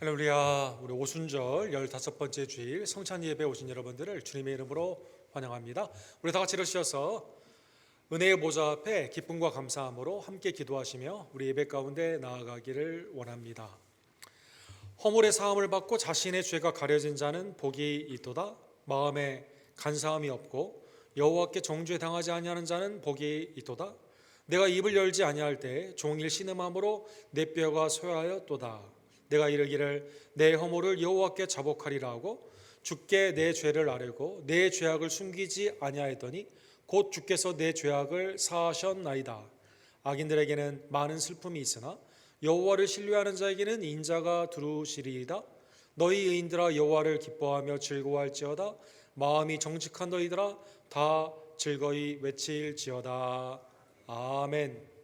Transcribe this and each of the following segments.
할렐루야. 우리 오순절 15번째 주일 성찬 예배 오신 여러분들을 주님의 이름으로 환영합니다. 우리 다 같이 일어서셔서 은혜의 보좌 앞에 기쁨과 감사함으로 함께 기도하시며 우리 예배 가운데 나아가기를 원합니다. 허물의 사함을 받고 자신의 죄가 가려진 자는 복이 있도다. 마음에 간사함이 없고 여호와께 정죄당하지 아니하는 자는 복이 있도다. 내가 입을 열지 아니할 때 종일 신음함으로 내 뼈가 쇠하였도다. 내가 이르기를 내 허물을 여호와께 자복하리라 하고 주께 내 죄를 아뢰고 내 죄악을 숨기지 아니하였더니 곧 주께서 내 죄악을 사하셨나이다. 악인들에게는 많은 슬픔이 있으나 여호와를 신뢰하는 자에게는 인자가 두루시리이다. 너희 의인들아 여호와를 기뻐하며 즐거워할지어다. 마음이 정직한 너희들아 다 즐거이 외칠지어다. 아멘.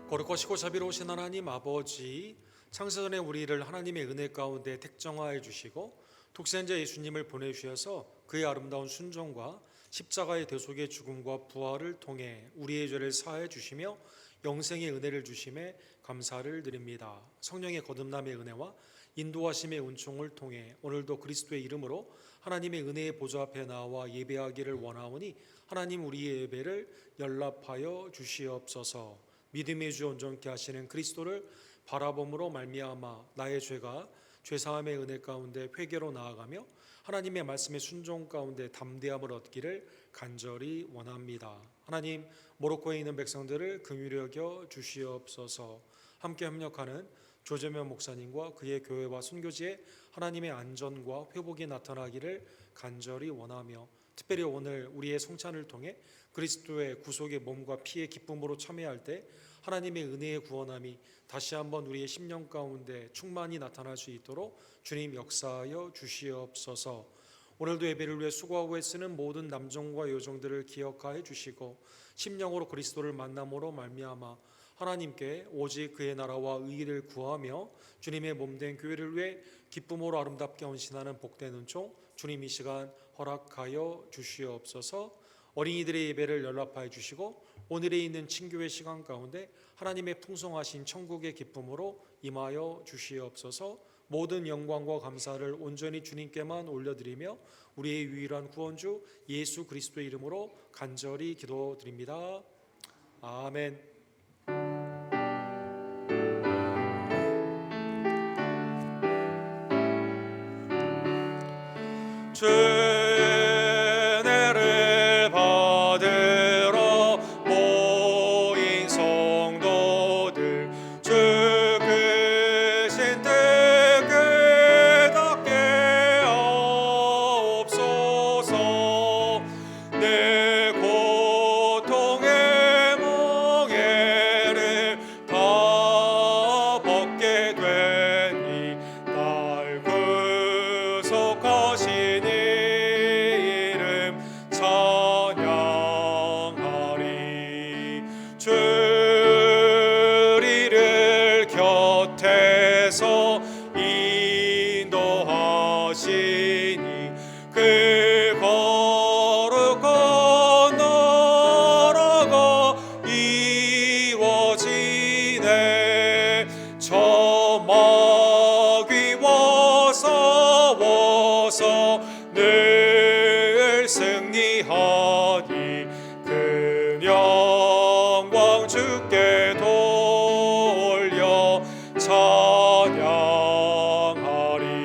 거룩하시고 자비로우신 하나님 아버지, 창세전에 우리를 하나님의 은혜 가운데 택정하여 주시고 독생자 예수님을 보내주셔서 그의 아름다운 순종과 십자가의 대속의 죽음과 부활을 통해 우리의 죄를 사하여 주시며 영생의 은혜를 주심에 감사를 드립니다. 성령의 거듭남의 은혜와 인도하심의 은총을 통해 오늘도 그리스도의 이름으로 하나님의 은혜의 보좌 앞에 나와 예배하기를 원하오니 하나님 우리의 예배를 연락하여 주시옵소서. 믿음의 주 온전케 하시는 그리스도를 바라봄으로 말미암아 나의 죄가 죄사함의 은혜 가운데 회개로 나아가며 하나님의 말씀의 순종 가운데 담대함을 얻기를 간절히 원합니다. 하나님, 모로코에 있는 백성들을 긍휼히 여겨 주시옵소서. 함께 협력하는 조재면 목사님과 그의 교회와 순교지에 하나님의 안전과 회복이 나타나기를 간절히 원하며 특별히 오늘 우리의 성찬을 통해 그리스도의 구속의 몸과 피의 기쁨으로 참여할 때 하나님의 은혜의 구원함이 다시 한번 우리의 심령 가운데 충만히 나타날 수 있도록 주님 역사하여 주시옵소서. 오늘도 예배를 위해 수고하고 애쓰는 모든 남종과 여종들을 기억하여 주시고 심령으로 그리스도를 만남으로 말미암아 하나님께 오직 그의 나라와 의의를 구하며 주님의 몸된 교회를 위해 기쁨으로 아름답게 헌신하는 복된 은총 주님 이 시간 허락하여 주시옵소서. 어린이들의 예배를 연락하여 주시고 오늘에 있는 친교회 시간 가운데 하나님의 풍성하신 천국의 기쁨으로 임하여 주시옵소서. 모든 영광과 감사를 온전히 주님께만 올려드리며 우리의 유일한 구원주 예수 그리스도의 이름으로 간절히 기도드립니다. 아멘. 은혜를 받으러 모인 성도들 주 크신 뜻 깨닫게 하옵소서. 내 고통의 멍에를 다 벗게 되니 날 구속하시니 주리를 곁에서 인도하시니 그 거룩한 나라가 이루어지네. 저 마귀와 싸워서 늘 승리하니 그 영광 주께 돌려 찬양하리.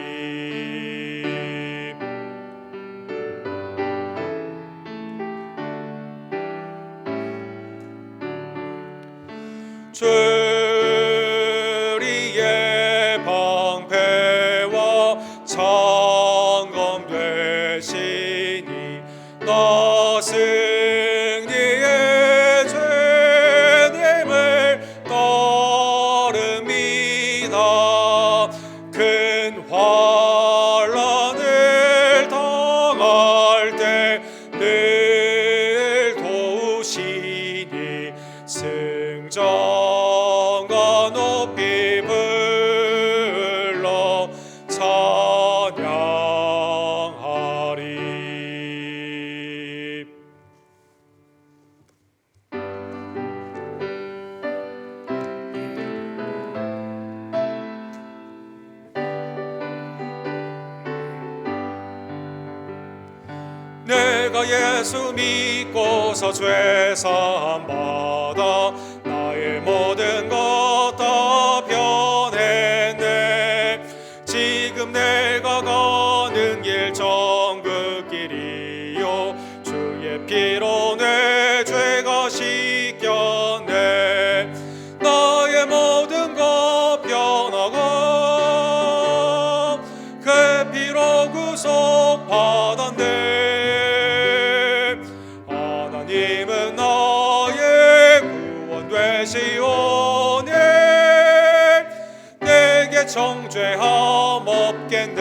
주리의 방패와 창검 되시니 나 승리의 죄됨을 따릅니다. 큰 환난을 당할 때 늘 도우시니 승정과 높이 불러 찬양하리. 내가 예수 믿고서 죄사함 받아 나의 모든 것 다 변했네. 지금 내가 가는 길 정글길이요 주의 피로 내 죄가 씻겼네. 나의 모든 것 변하고 그 피로 구속 받았네. 하나님은 나의 구원 되시오니 내게 정죄함 없겠네.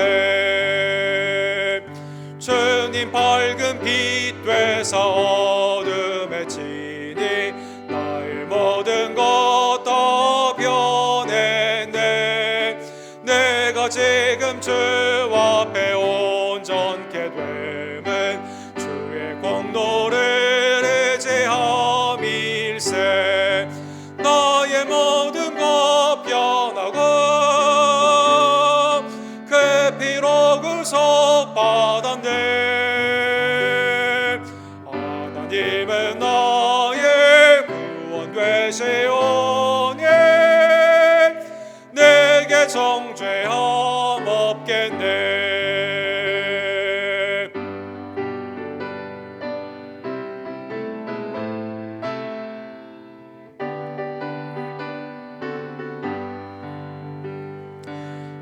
주님 밝은 빛 되사 어둠에 지니 나의 모든 것 다 변했네. 내가 지금 주 앞에 온전케 됨은 주의 공로를 의지함일세. 나의 모든 것 변하고 그 피로 구속 받았네. 하나님은 나의 구원 되시오니 내게 정죄함 없겠네.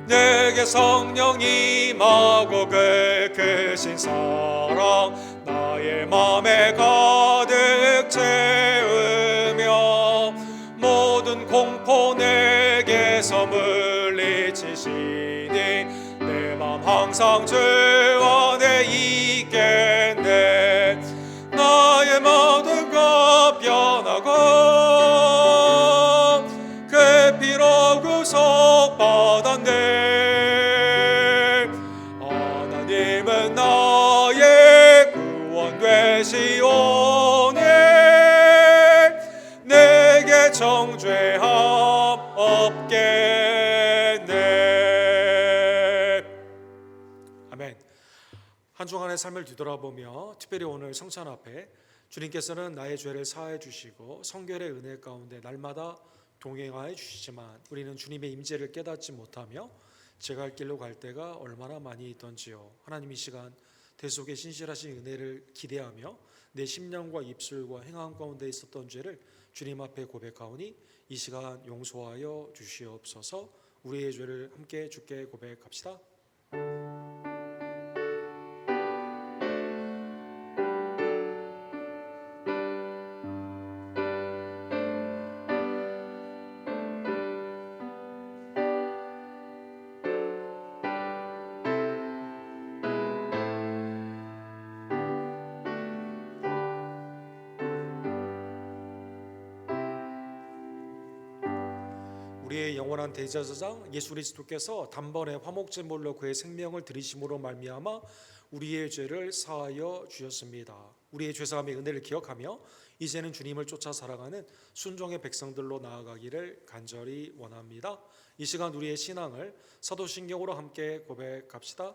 내게 성령 임하고 그 크신 사랑 나의 맘에 가득 채우며 모든 공포 내게서 물리치시니 내 맘 항상 주 안에 있겠네. 나의 모든 것 변하고 그 피로 구속 받았네. 하나님은 나의 구원 되시오니 내게 정죄함 없겠네. 아멘. 한 주간의 삶을 뒤돌아보며 특별히 오늘 성찬 앞에 주님께서는 나의 죄를 사하여 주시고 성결의 은혜 가운데 날마다 동행하여 주시지만 우리는 주님의 임재를 깨닫지 못하며 제갈 길로 갈 때가 얼마나 많이 있던지요. 하나님 이 시간 대속의 신실하신 은혜를 기대하며 내 심령과 입술과 행함 가운데 있었던 죄를 주님 앞에 고백하오니 이 시간 용서하여 주시옵소서. 우리의 죄를 함께 주께 고백합시다. 우리의 영원한 대제사장 예수 그리스도께서 단번에 화목제물로 그의 생명을 들이심으로 말미암아 우리의 죄를 사하여 주셨습니다. 우리의 죄사함의 은혜를 기억하며 이제는 주님을 쫓아 살아가는 순종의 백성들로 나아가기를 간절히 원합니다. 이 시간 우리의 신앙을 사도신경으로 함께 고백합시다.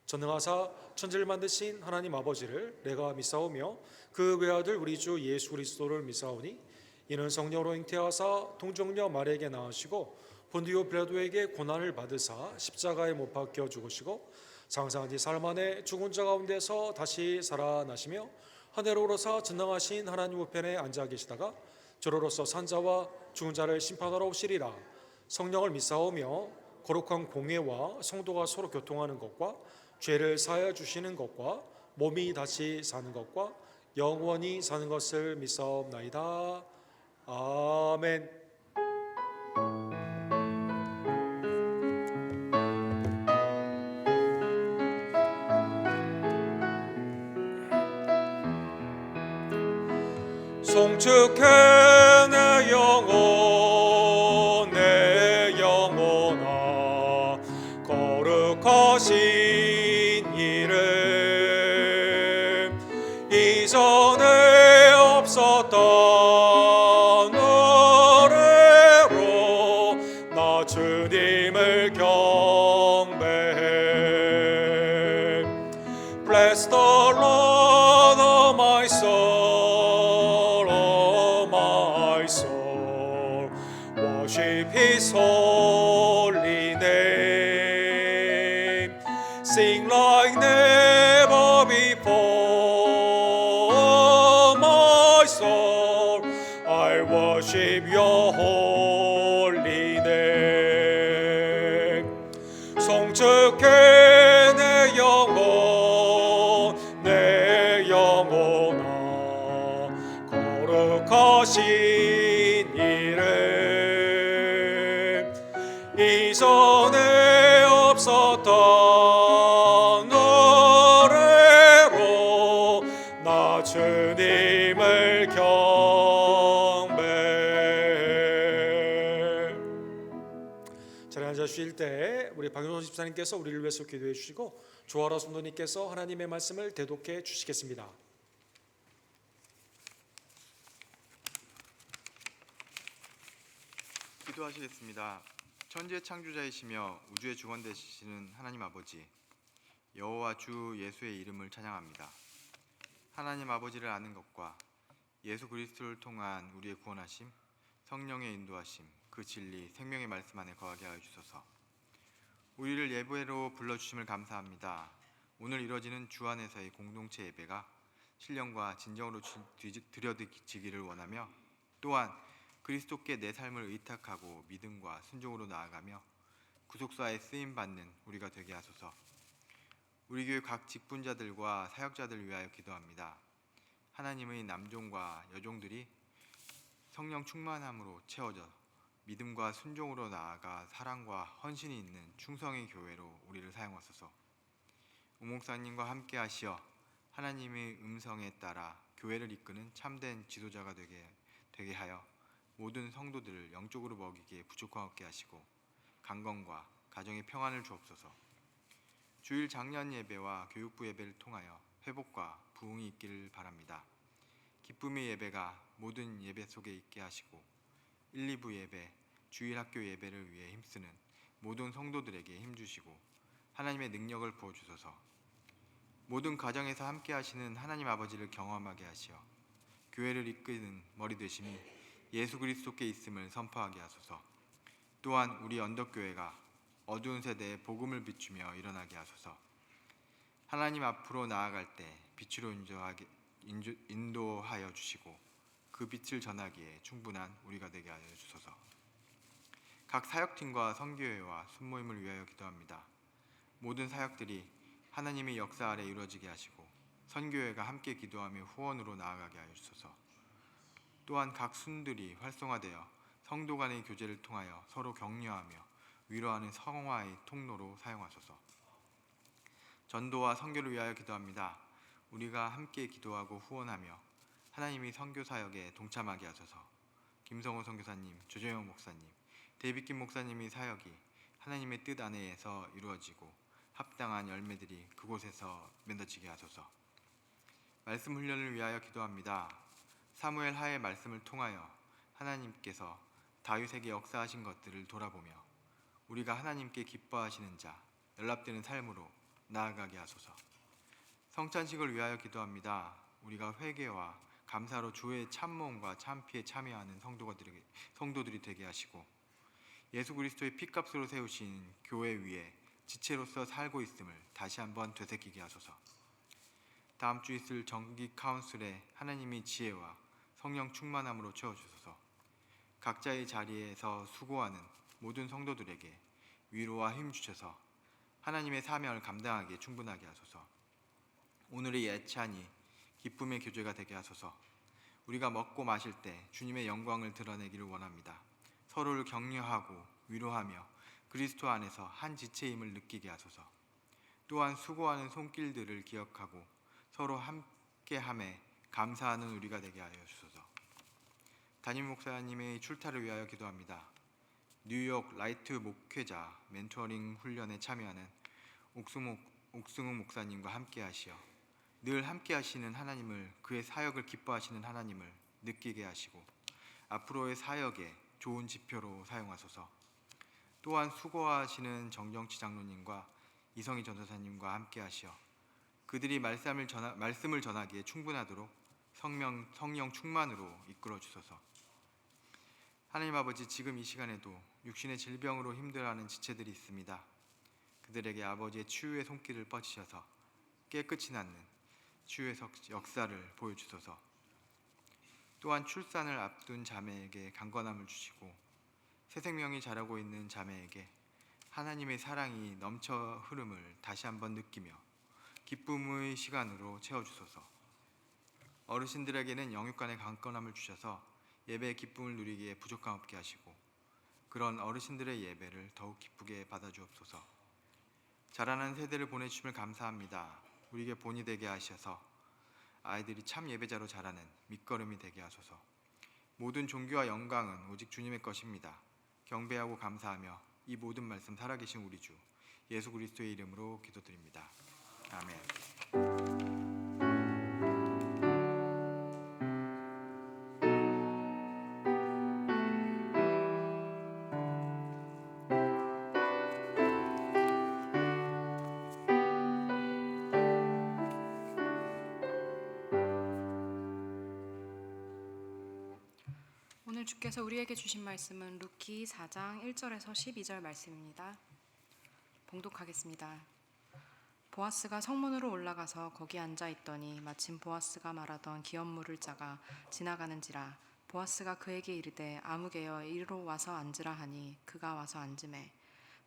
전능하사 천지를 만드신 하나님 아버지를 내가 믿사오며 그 외아들 우리 주 예수 그리스도를 믿사오니 이는 성령으로 잉태하사 동정녀 마리아에게 낳으시고 본디오 빌라도에게 고난을 받으사 십자가에 못 박혀 죽으시고 장사한 지 사흘 만에 죽은 자 가운데서 다시 살아나시며 하늘로 오르사 전능하신 하나님 우편에 앉아 계시다가 저로로서 산자와 죽은 자를 심판하러 오시리라. 성령을 믿사오며 거룩한 공회와 성도가 서로 교통하는 것과 죄를 사하여 주시는 것과 몸이 다시 사는 것과 영원히 사는 것을 믿사옵나이다. 아멘. 송축해 내 영혼 내 영혼아 거룩하신 이름 이전에 없었던 노래로 나 주님을 경배해 Bless the Lord oh my soul oh my soul Worship His holy name Sing like never before my soul I worship your holy name 송축해 내 영혼 내 영혼아 거룩하신 이름 이전에 없었던 노래로 나 주님을 경배해. 자리에 앉아 주실 때 우리 박용선 집사님께서 우리를 위해서 기도해 주시고 조아라 성도님께서 하나님의 말씀을 대독해 주시겠습니다. 기도하시겠습니다. 천지의 창조자이시며 우주의 주관 되시는 하나님 아버지, 여호와 주 예수의 이름을 찬양합니다. 하나님 아버지를 아는 것과 예수 그리스도를 통한 우리의 구원하심, 성령의 인도하심, 그 진리, 생명의 말씀 안에 거하게 하여 주소서. 우리를 예배로 불러주심을 감사합니다. 오늘 이뤄지는 주 안에서의 공동체 예배가 신령과 진정으로 드려지기를 원하며 또한 그리스도께 내 삶을 의탁하고 믿음과 순종으로 나아가며 구속사에 쓰임받는 우리가 되게 하소서. 우리 교회 각 직분자들과 사역자들을 위하여 기도합니다. 하나님의 남종과 여종들이 성령 충만함으로 채워져 믿음과 순종으로 나아가 사랑과 헌신이 있는 충성의 교회로 우리를 사용하소서. 우 목사님과 함께 하시어 하나님의 음성에 따라 교회를 이끄는 참된 지도자가 되게 하여 모든 성도들을 영적으로 먹이기에 부족함 없게 하시고 강건과 가정의 평안을 주옵소서. 주일 장년 예배와 교육부 예배를 통하여 회복과 부흥이 있기를 바랍니다. 기쁨의 예배가 모든 예배 속에 있게 하시고 1, 2부 예배, 주일 학교 예배를 위해 힘쓰는 모든 성도들에게 힘주시고 하나님의 능력을 부어주소서. 모든 가정에서 함께 하시는 하나님 아버지를 경험하게 하시어 교회를 이끄는 머리 되심이 예수 그리스도께 있음을 선포하게 하소서. 또한 우리 언덕교회가 어두운 세대에 복음을 비추며 일어나게 하소서. 하나님 앞으로 나아갈 때 빛으로 인도하여 주시고 그 빛을 전하기에 충분한 우리가 되게 하여 주소서. 각 사역팀과 선교회와 순모임을 위하여 기도합니다. 모든 사역들이 하나님의 역사 아래 이루어지게 하시고 선교회가 함께 기도하며 후원으로 나아가게 하여 주소서. 또한 각 순들이 활성화되어 성도 간의 교제를 통하여 서로 격려하며 위로하는 성화의 통로로 사용하소서. 전도와 선교를 위하여 기도합니다. 우리가 함께 기도하고 후원하며 하나님이 선교 사역에 동참하게 하소서. 김성호 선교사님, 조재영 목사님, 데이빗김 목사님의 사역이 하나님의 뜻 안에서 이루어지고 합당한 열매들이 그곳에서 맺어지게 하소서. 말씀 훈련을 위하여 기도합니다. 사무엘 하의 말씀을 통하여 하나님께서 다윗에게 역사하신 것들을 돌아보며 우리가 하나님께 기뻐하시는 자, 연락되는 삶으로 나아가게 하소서. 성찬식을 위하여 기도합니다. 우리가 회개와 감사로 주의 참모험과 참피에 참여하는 성도들이 되게 하시고 예수 그리스도의 피값으로 세우신 교회 위에 지체로서 살고 있음을 다시 한번 되새기게 하소서. 다음 주 있을 정기 카운슬에 하나님의 지혜와 성령 충만함으로 채워주소서. 각자의 자리에서 수고하는 모든 성도들에게 위로와 힘 주셔서 하나님의 사명을 감당하기에 충분하게 하소서. 오늘의 예찬이 기쁨의 교제가 되게 하소서. 우리가 먹고 마실 때 주님의 영광을 드러내기를 원합니다. 서로를 격려하고 위로하며 그리스도 안에서 한 지체임을 느끼게 하소서. 또한 수고하는 손길들을 기억하고 서로 함께함에 감사하는 우리가 되게 하여 주소서. 담임 목사님의 출타를 위하여 기도합니다. 뉴욕 라이트 목회자 멘토링 훈련에 참여하는 옥승욱 목사님과 함께 하시어 늘 함께 하시는 하나님을, 그의 사역을 기뻐하시는 하나님을 느끼게 하시고 앞으로의 사역에 좋은 지표로 사용하소서. 또한 수고하시는 정정치 장로님과 이성희 전도사님과 함께 하시어 그들이 말씀을 전하기에 충분하도록 성령 충만으로 이끌어 주소서. 하나님 아버지, 지금 이 시간에도 육신의 질병으로 힘들어하는 지체들이 있습니다. 그들에게 아버지의 치유의 손길을 뻗치셔서 깨끗이 낫는 치유의 역사를 보여주소서. 또한 출산을 앞둔 자매에게 강건함을 주시고 새 생명이 자라고 있는 자매에게 하나님의 사랑이 넘쳐 흐름을 다시 한번 느끼며 기쁨의 시간으로 채워주소서. 어르신들에게는 영육간의 강건함을 주셔서 예배의 기쁨을 누리기에 부족함 없게 하시고 그런 어르신들의 예배를 더욱 기쁘게 받아주옵소서. 자라는 세대를 보내주심을 감사합니다. 우리에게 본이 되게 하셔서 아이들이 참 예배자로 자라는 밑거름이 되게 하소서. 모든 존귀와 영광은 오직 주님의 것입니다. 경배하고 감사하며 이 모든 말씀 살아계신 우리 주 예수 그리스도의 이름으로 기도드립니다. 아멘. 오늘 주께서 우리에게 주신 말씀은 루키 4장 1절에서 12절 말씀입니다. 봉독하겠습니다. 보아스가 성문으로 올라가서 거기 앉아 있더니 마침 보아스가 말하던 기업 물을 자가 지나가는지라. 보아스가 그에게 이르되 아무개여 이리로 와서 앉으라 하니 그가 와서 앉으매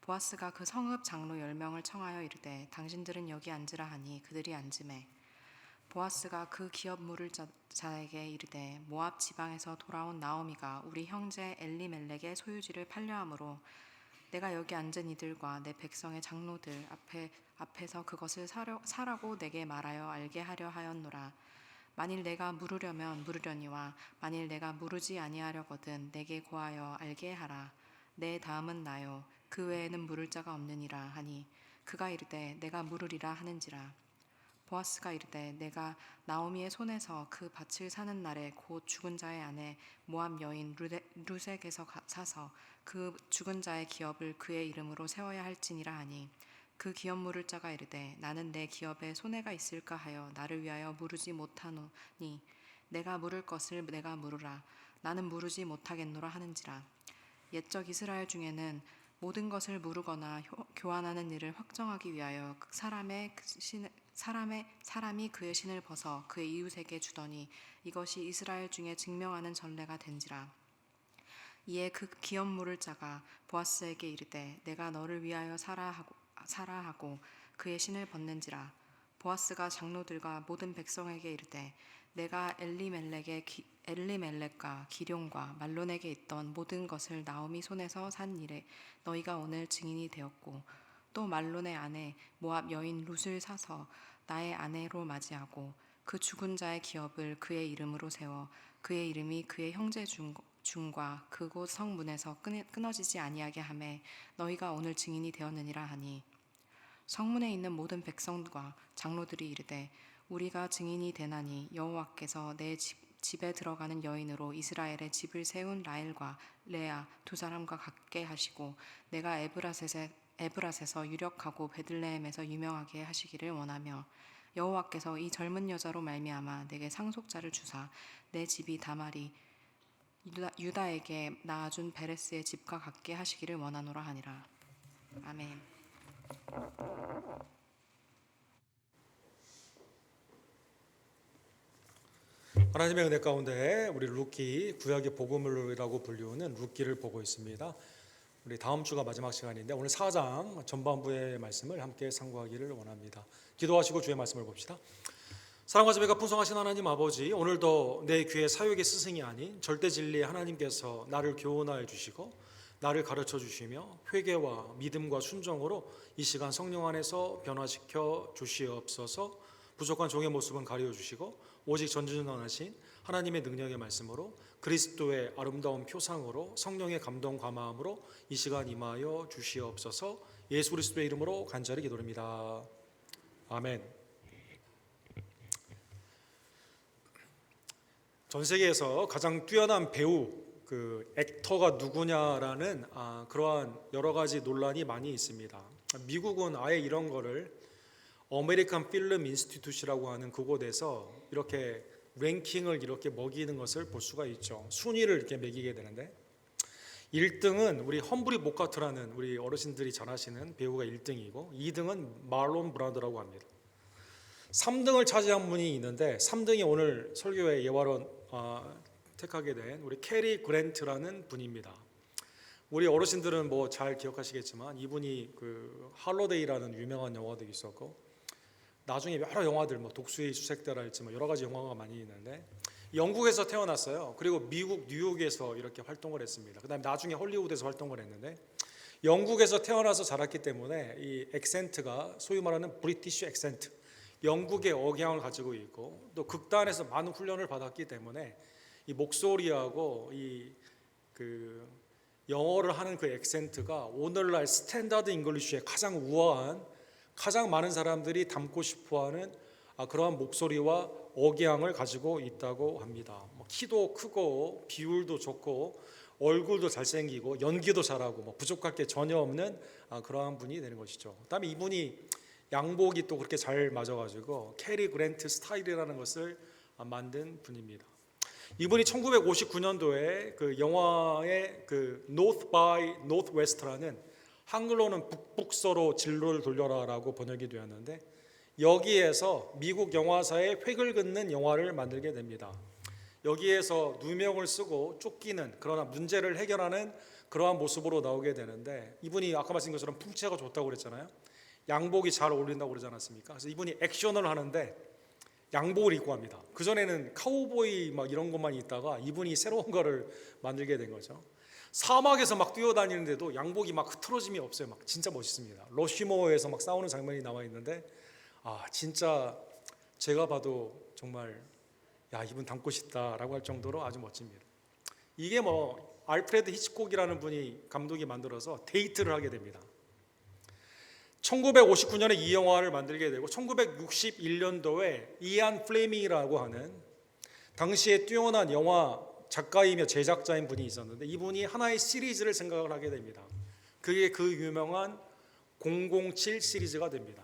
보아스가 그 성읍 장로 10명을 청하여 이르되 당신들은 여기 앉으라 하니 그들이 앉으매 보아스가 그 기업 물을 자에게 이르되 모압 지방에서 돌아온 나오미가 우리 형제 엘리멜렉의 소유지를 팔려함으로 내가 여기 앉은 이들과 내 백성의 장로들 앞에서 그것을 사라고 내게 말하여 알게 하려 하였노라. 만일 내가 물으려면 물으려니와 만일 내가 물으지 아니하려거든 내게 고하여 알게 하라. 내 다음은 나요 그 외에는 물을 자가 없느니라 하니 그가 이르되 내가 물으리라 하는지라. 보아스가 이르되 내가 나오미의 손에서 그 밭을 사는 날에 곧 죽은 자의 아내 모압 여인 루색에서 사서 그 죽은 자의 기업을 그의 이름으로 세워야 할지니라 하니 그 기업 물을 자가 이르되 나는 내 기업에 손해가 있을까 하여 나를 위하여 물으지 못하노니 내가 물을 것을 내가 물으라. 나는 물으지 못하겠노라 하는지라. 옛적 이스라엘 중에는 모든 것을 물으거나 교환하는 일을 확정하기 위하여 사람이 그의 신을 벗어 그의 이웃에게 주더니 이것이 이스라엘 중에 증명하는 전례가 된지라. 이에 그 기업 물을 자가 보아스에게 이르되 내가 너를 위하여 사라 하고 그의 신을 벗는지라. 보아스가 장로들과 모든 백성에게 이르되 내가 엘리멜렉과 기럯과 말론에게 있던 모든 것을 나오미 손에서 산 일에 너희가 오늘 증인이 되었고 또 말론의 아내 모압 여인 룻을 사서 나의 아내로 맞이하고 그 죽은 자의 기업을 그의 이름으로 세워 그의 이름이 그의 형제 중과 그곳 성문에서 끊어지지 아니하게 하매 너희가 오늘 증인이 되었느니라 하니 성문에 있는 모든 백성과 장로들이 이르되 우리가 증인이 되나니 여호와께서 내 집에 들어가는 여인으로 이스라엘의 집을 세운 라헬과 레아 두 사람과 같게 하시고 내가 에브라스에서 유력하고 베들레헴에서 유명하게 하시기를 원하며 여호와께서 이 젊은 여자로 말미암아 내게 상속자를 주사 내 집이 다말이 유다에게 낳아준 베레스의 집과 같게 하시기를 원하노라 하니라. 아멘. 하나님의 은혜 가운데 우리 루키 구약의 복음이라고 불리우는 루키를 보고 있습니다. 우리 다음 주가 마지막 시간인데 오늘 4장 전반부의 말씀을 함께 상고하기를 원합니다. 기도하시고 주의 말씀을 봅시다. 사랑과 자비가 풍성하신 하나님 아버지, 오늘도 내 귀에 사역의 스승이 아닌 절대 진리의 하나님께서 나를 교훈하여 주시고 나를 가르쳐 주시며 회개와 믿음과 순종으로 이 시간 성령 안에서 변화시켜 주시옵소서. 부족한 종의 모습은 가려 주시고 오직 전지전능하신 하나님의 능력의 말씀으로 그리스도의 아름다운 표상으로 성령의 감동 감화함으로 이 시간 임하여 주시옵소서. 예수 그리스도의 이름으로 간절히 기도합니다. 아멘. 전 세계에서 가장 뛰어난 배우 그 액터가 누구냐라는 그러한 여러 가지 논란이 많이 있습니다. 미국은 아예 이런 거를 아메리칸 필름 인스티튜트라고 하는 그곳에서 이렇게 랭킹을 이렇게 먹이는 것을 볼 수가 있죠. 순위를 이렇게 매기게 되는데 1등은 우리 험브리 보카트라는 우리 어르신들이 잘 아시는 배우가 1등이고 2등은 말론 브란도라고 합니다. 3등을 차지한 분이 있는데 3등이 오늘 설교의 예화로 택하게 된 우리 캐리 그랜트라는 분입니다. 우리 어르신들은 뭐 잘 기억하시겠지만 이분이 그 할로데이라는 유명한 영화도 있었고 나중에 여러 영화들 뭐 독수의 수색대랄지 뭐 여러 가지 영화가 많이 있는데 영국에서 태어났어요. 그리고 미국 뉴욕에서 이렇게 활동을 했습니다. 그다음에 나중에 헐리우드에서 활동을 했는데 영국에서 태어나서 자랐기 때문에 이 액센트가 소위 말하는 브리티시 액센트, 영국의 억양을 가지고 있고 또 극단에서 많은 훈련을 받았기 때문에 이 목소리하고 이 그 영어를 하는 그 액센트가 오늘날 스탠다드 잉글리쉬의 가장 우아한 가장 많은 사람들이 담고 싶어하는 그러한 목소리와 억양을 가지고 있다고 합니다. 키도 크고 비율도 좋고 얼굴도 잘생기고 연기도 잘하고 부족할 게 전혀 없는 그러한 분이 되는 것이죠. 그다음에 이분이 양복이 또 그렇게 잘 맞아가지고 캐리 그랜트 스타일이라는 것을 만든 분입니다. 이분이 1959년도에 그 영화의 그 North by Northwest라는 한글로는 북북서로 진로를 돌려라라고 번역이 되었는데 여기에서 미국 영화사의 획을 긋는 영화를 만들게 됩니다. 여기에서 누명을 쓰고 쫓기는 그러나 문제를 해결하는 그러한 모습으로 나오게 되는데 이분이 아까 말씀드린 것처럼 풍채가 좋다고 그랬잖아요. 양복이 잘 어울린다고 그러지 않았습니까? 그래서 이분이 액션을 하는데 양복을 입고 합니다. 그전에는 카우보이 막 이런 것만 있다가 이분이 새로운 거를 만들게 된 거죠. 사막에서 막 뛰어다니는데도 양복이 막 흐트러짐이 없어요. 막 진짜 멋있습니다. 러시모어에서 막 싸우는 장면이 나와 있는데 진짜 제가 봐도 정말 야 이분 닮고 싶다라고 할 정도로 아주 멋집니다. 이게 뭐 알프레드 히치콕이라는 분이 감독이 만들어서 데이트를 하게 됩니다. 1959년에 이 영화를 만들게 되고 1961년도에 이안 플레밍이라고 하는 당시에 뛰어난 영화 작가이며 제작자인 분이 있었는데 이분이 하나의 시리즈를 생각을 하게 됩니다. 그게 그 유명한 007 시리즈가 됩니다.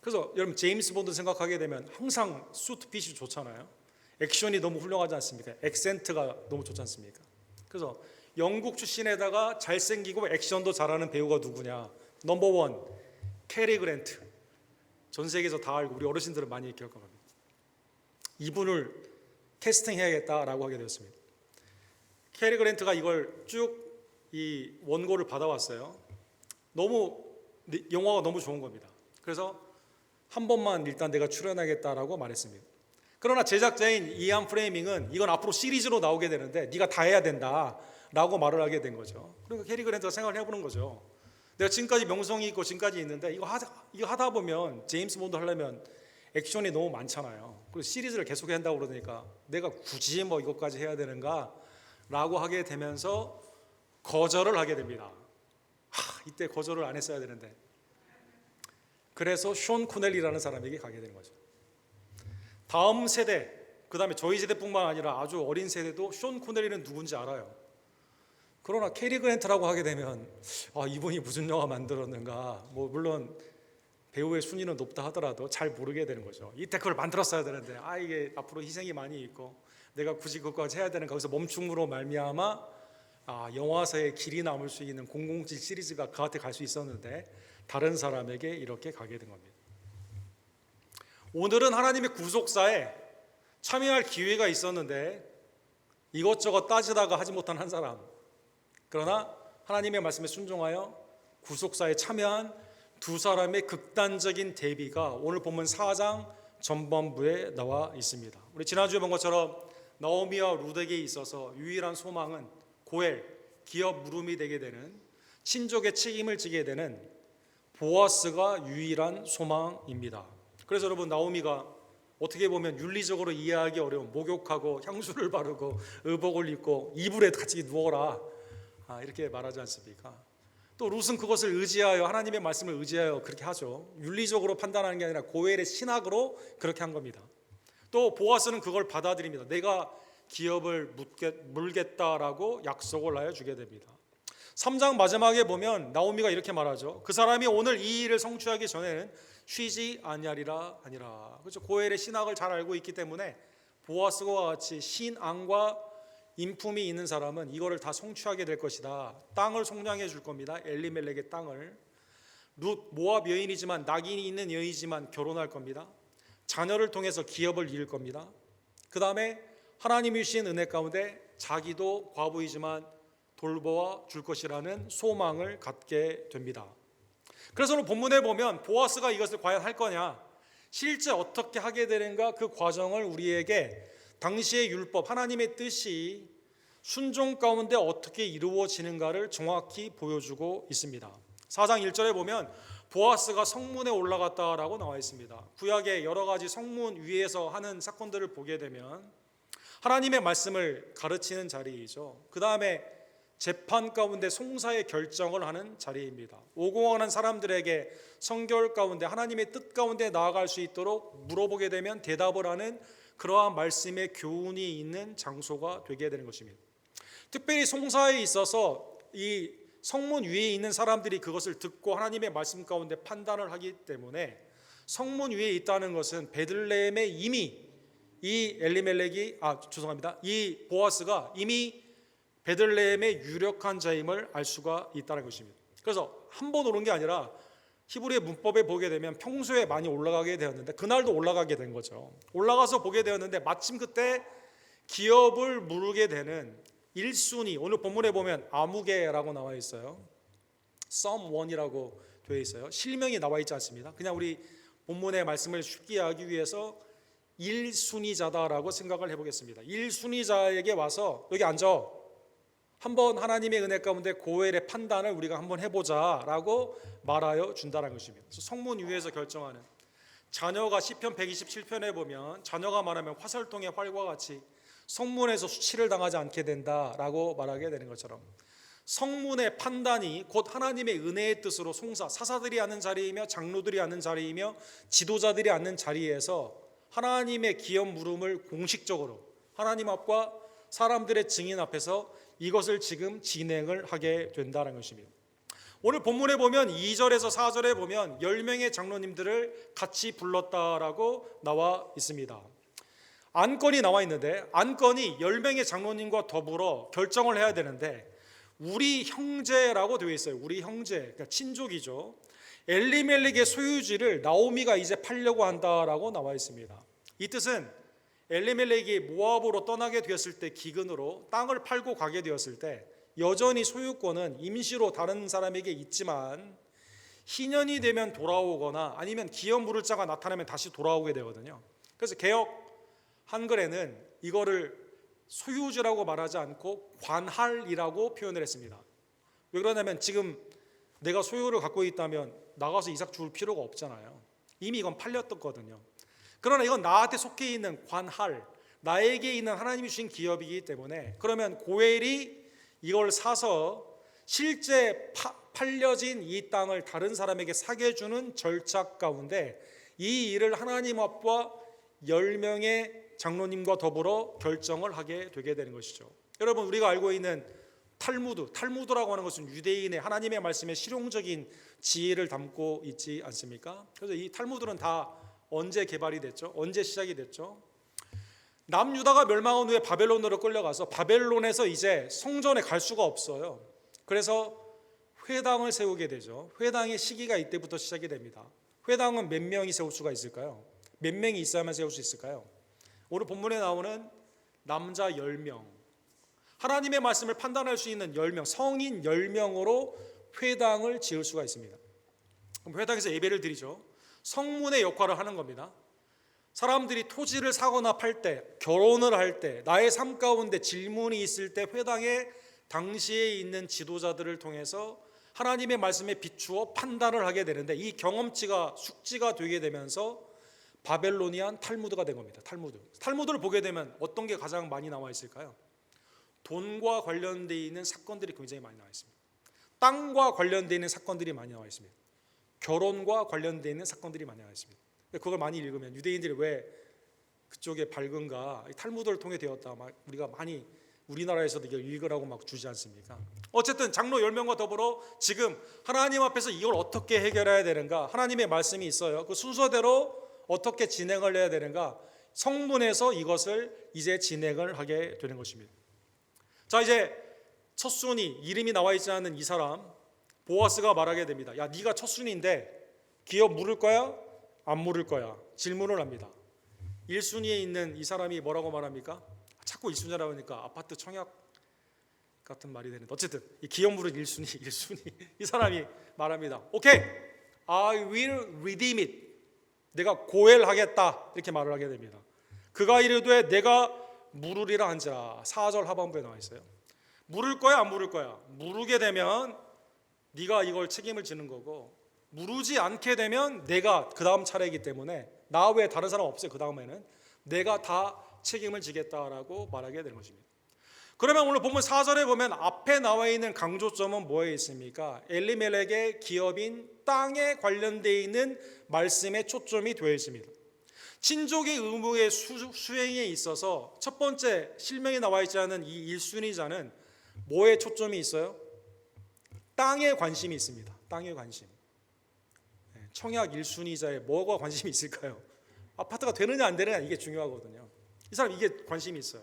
그래서 여러분 제임스 본드 생각하게 되면 항상 수트핏이 좋잖아요. 액션이 너무 훌륭하지 않습니까? 액센트가 너무 좋지 않습니까? 그래서 영국 출신에다가 잘생기고 액션도 잘하는 배우가 누구냐? 넘버원 캐리 그랜트. 전 세계에서 다 알고 우리 어르신들은 많이 기억합니다. 이분을 캐스팅해야겠다라고 하게 되었습니다. 캐리 그랜트가 이걸 쭉 이 원고를 받아왔어요. 너무 영화가 너무 좋은 겁니다. 그래서 한 번만 일단 내가 출연하겠다라고 말했습니다. 그러나 제작자인 이안 프레이밍은 이건 앞으로 시리즈로 나오게 되는데 네가 다 해야 된다라고 말을 하게 된 거죠. 그러니까 캐리 그랜트가 생각을 해보는 거죠. 내가 지금까지 명성이 있고 지금까지 있는데 이거 하다 보면 제임스 본드 하려면 액션이 너무 많잖아요. 그리고 시리즈를 계속 한다고 그러니까 내가 굳이 뭐 이것까지 해야 되는가 라고 하게 되면서 거절을 하게 됩니다. 이때 거절을 안 했어야 되는데 그래서 숀 코넬리라는 사람에게 가게 되는 거죠. 다음 세대 그 다음에 저희 세대뿐만 아니라 아주 어린 세대도 숀 코넬리는 누군지 알아요. 그러나 캐리 그랜트라고 하게 되면 이분이 무슨 영화 만들었는가 뭐 물론 배우의 순위는 높다 하더라도 잘 모르게 되는 거죠. 이때 그걸 만들었어야 되는데 이게 앞으로 희생이 많이 있고 내가 굳이 그것까지 해야 되는 거기서 멈춤으로 말미암아 영화사의 길이 남을 수 있는 007 시리즈가 그한테 갈 수 있었는데 다른 사람에게 이렇게 가게 된 겁니다. 오늘은 하나님의 구속사에 참여할 기회가 있었는데 이것저것 따지다가 하지 못한 한 사람, 그러나 하나님의 말씀에 순종하여 구속사에 참여한 두 사람의 극단적인 대비가 오늘 본문 4장 전반부에 나와 있습니다. 우리 지난주에 본 것처럼 나오미와 룻에게 있어서 유일한 소망은 고엘, 기업 물음이 되게 되는 친족의 책임을 지게 되는 보아스가 유일한 소망입니다. 그래서 여러분 나오미가 어떻게 보면 윤리적으로 이해하기 어려운 목욕하고 향수를 바르고 의복을 입고 이불에 같이 누워라 이렇게 말하지 않습니까? 또 룻은 그것을 의지하여 하나님의 말씀을 의지하여 그렇게 하죠. 윤리적으로 판단하는 게 아니라 고엘의 신학으로 그렇게 한 겁니다. 또 보아스는 그걸 받아들입니다. 내가 기업을 물겠다라고 약속을 하여 주게 됩니다. 3장 마지막에 보면 나오미가 이렇게 말하죠. 그 사람이 오늘 이 일을 성취하기 전에는 쉬지 아니하리라 하니라. 그렇죠. 고엘의 신학을 잘 알고 있기 때문에 보아스와 같이 신앙과 인품이 있는 사람은 이거를 다 성취하게 될 것이다. 땅을 속량해 줄 겁니다. 엘리멜렉의 땅을. 룻 모압 여인이지만 낙인이 있는 여인이지만 결혼할 겁니다. 자녀를 통해서 기업을 이을 겁니다. 그 다음에 하나님이 주신 은혜 가운데 자기도 과부이지만 돌보아 줄 것이라는 소망을 갖게 됩니다. 그래서 오늘 본문에 보면 보아스가 이것을 과연 할 거냐, 실제 어떻게 하게 되는가, 그 과정을 우리에게 당시의 율법, 하나님의 뜻이 순종 가운데 어떻게 이루어지는가를 정확히 보여주고 있습니다. 4장 1절에 보면 보아스가 성문에 올라갔다라고 나와 있습니다. 구약의 여러 가지 성문 위에서 하는 사건들을 보게 되면 하나님의 말씀을 가르치는 자리이죠. 그 다음에 재판 가운데 송사의 결정을 하는 자리입니다. 오공하는 사람들에게 성결 가운데 하나님의 뜻 가운데 나아갈 수 있도록 물어보게 되면 대답을 하는 그러한 말씀의 교훈이 있는 장소가 되게 되는 것입니다. 특별히 송사에 있어서 이 성문 위에 있는 사람들이 그것을 듣고 하나님의 말씀 가운데 판단을 하기 때문에 성문 위에 있다는 것은 베들레헴에 이미 이 엘리멜렉이 이 보아스가 이미 베들레헴의 유력한 자임을 알 수가 있다는 것입니다. 그래서 한 번 오른 게 아니라 히브리의 문법에 보게 되면 평소에 많이 올라가게 되었는데 그날도 올라가게 된 거죠. 올라가서 보게 되었는데 마침 그때 기업을 물게 되는 1순위, 오늘 본문에 보면 아무개라고 나와 있어요. Psalm 1이라고 되어 있어요. 실명이 나와 있지 않습니다. 그냥 우리 본문의 말씀을 쉽게 하기 위해서 1순위자다라고 생각을 해보겠습니다. 1순위자에게 와서 여기 앉아, 한번 하나님의 은혜 가운데 고엘의 판단을 우리가 한번 해보자라고 말하여 준다는 것입니다. 그래서 성문 위에서 결정하는, 자녀가 시편 127편에 보면 자녀가 말하면 화살통의 활과 같이 성문에서 수치를 당하지 않게 된다라고 말하게 되는 것처럼, 성문의 판단이 곧 하나님의 은혜의 뜻으로 송사, 사사들이 하는 자리이며 장로들이 하는 자리이며 지도자들이 하는 자리에서 하나님의 기업 물음을 공식적으로 하나님 앞과 사람들의 증인 앞에서 이것을 지금 진행을 하게 된다는 것입니다. 오늘 본문에 보면 2절에서 4절에 보면 10명의 장로님들을 같이 불렀다라고 나와 있습니다. 안건이 나와 있는데 안건이 10명의 장로님과 더불어 결정을 해야 되는데 우리 형제라고 되어 있어요. 우리 형제, 그러니까 친족이죠. 엘리멜렉의 소유지를 나오미가 이제 팔려고 한다라고 나와 있습니다. 이 뜻은 엘리멜렉이 모압으로 떠나게 되었을 때 기근으로 땅을 팔고 가게 되었을 때 여전히 소유권은 임시로 다른 사람에게 있지만 희년이 되면 돌아오거나 아니면 기업 물을 자가 나타나면 다시 돌아오게 되거든요. 그래서 개역 한글에는 이거를 소유주라고 말하지 않고 관할이라고 표현을 했습니다. 왜 그러냐면 지금 내가 소유를 갖고 있다면 나가서 이삭 줄 필요가 없잖아요. 이미 이건 팔렸거든요. 그러나 이건 나한테 속해 있는 관할, 나에게 있는 하나님이 주신 기업이기 때문에 그러면 고엘이 이걸 사서 실제 팔려진 이 땅을 다른 사람에게 사게 주는 절차 가운데 이 일을 하나님 앞과 10명의 장로님과 더불어 결정을 하게 되게 되는 것이죠. 여러분, 우리가 알고 있는 탈무드라고 하는 것은 유대인의 하나님의 말씀에 실용적인 지혜를 담고 있지 않습니까? 그래서 이 탈무드는 다 언제 개발이 됐죠? 언제 시작이 됐죠? 남유다가 멸망한 후에 바벨론으로 끌려가서 바벨론에서 이제 성전에 갈 수가 없어요. 그래서 회당을 세우게 되죠. 회당의 시기가 이때부터 시작이 됩니다. 회당은 몇 명이 세울 수가 있을까요? 몇 명이 있어야만 세울 수 있을까요? 오늘 본문에 나오는 남자 10명, 하나님의 말씀을 판단할 수 있는 10명, 성인 10명으로 회당을 지을 수가 있습니다. 그럼 회당에서 예배를 드리죠. 성문의 역할을 하는 겁니다. 사람들이 토지를 사거나 팔 때, 결혼을 할 때, 나의 삶 가운데 질문이 있을 때 회당에 당시에 있는 지도자들을 통해서 하나님의 말씀에 비추어 판단을 하게 되는데 이 경험치가 숙지가 되게 되면서 바벨로니안 탈무드가 된 겁니다. 탈무드를 보게 되면 어떤 게 가장 많이 나와 있을까요? 돈과 관련되어 있는 사건들이 굉장히 많이 나와 있습니다. 땅과 관련되어 있는 사건들이 많이 나와 있습니다. 결혼과 관련되어 있는 사건들이 많이 나와 있습니다. 그걸 많이 읽으면 유대인들이 왜 그쪽에 밝은가, 탈무드를 통해 되었다. 막 우리가 많이 우리나라에서도 이걸 읽으라고 막 주지 않습니까? 어쨌든 장로 10명과 더불어 지금 하나님 앞에서 이걸 어떻게 해결해야 되는가, 하나님의 말씀이 있어요. 그 순서대로 어떻게 진행을 해야 되는가, 성문에서 이것을 이제 진행을 하게 되는 것입니다. 자, 이제 첫순이, 이름이 나와 있지 않은 이 사람 보아스가 말하게 됩니다. 야, 네가 첫순인데 기업 물을 거야? 안 물을 거야? 질문을 합니다. 1순위에 있는 이 사람이 뭐라고 말합니까? 자꾸 1순위라고 하니까 아파트 청약 같은 말이 되는데, 어쨌든 이 기업 물은 1순위 이 사람이 말합니다. 오케이, I will redeem it. 내가 고엘하겠다, 이렇게 말을 하게 됩니다. 그가 이르되 내가 물으리라 한지라. 4절 하반부에 나와 있어요. 물을 거야 안 물을 거야? 물으게 되면 네가 이걸 책임을 지는 거고, 물으지 않게 되면 내가 그 다음 차례이기 때문에 나 외에 다른 사람 없어요. 그 다음에는 내가 다 책임을 지겠다라고 말하게 되는 것입니다. 그러면 오늘 본문 4절에 보면 앞에 나와 있는 강조점은 뭐에 있습니까? 엘리멜렉의 기업인 땅에 관련되어 있는 말씀에 초점이 되어 있습니다. 친족의 의무의 수행에 있어서 첫 번째 실명이 나와 있지 않은 이 1순위자는 뭐에 초점이 있어요? 땅에 관심이 있습니다. 땅에 관심. 청약 1순위자에 뭐가 관심이 있을까요? 아파트가 되느냐 안 되느냐, 이게 중요하거든요. 이 사람 이게 관심이 있어요.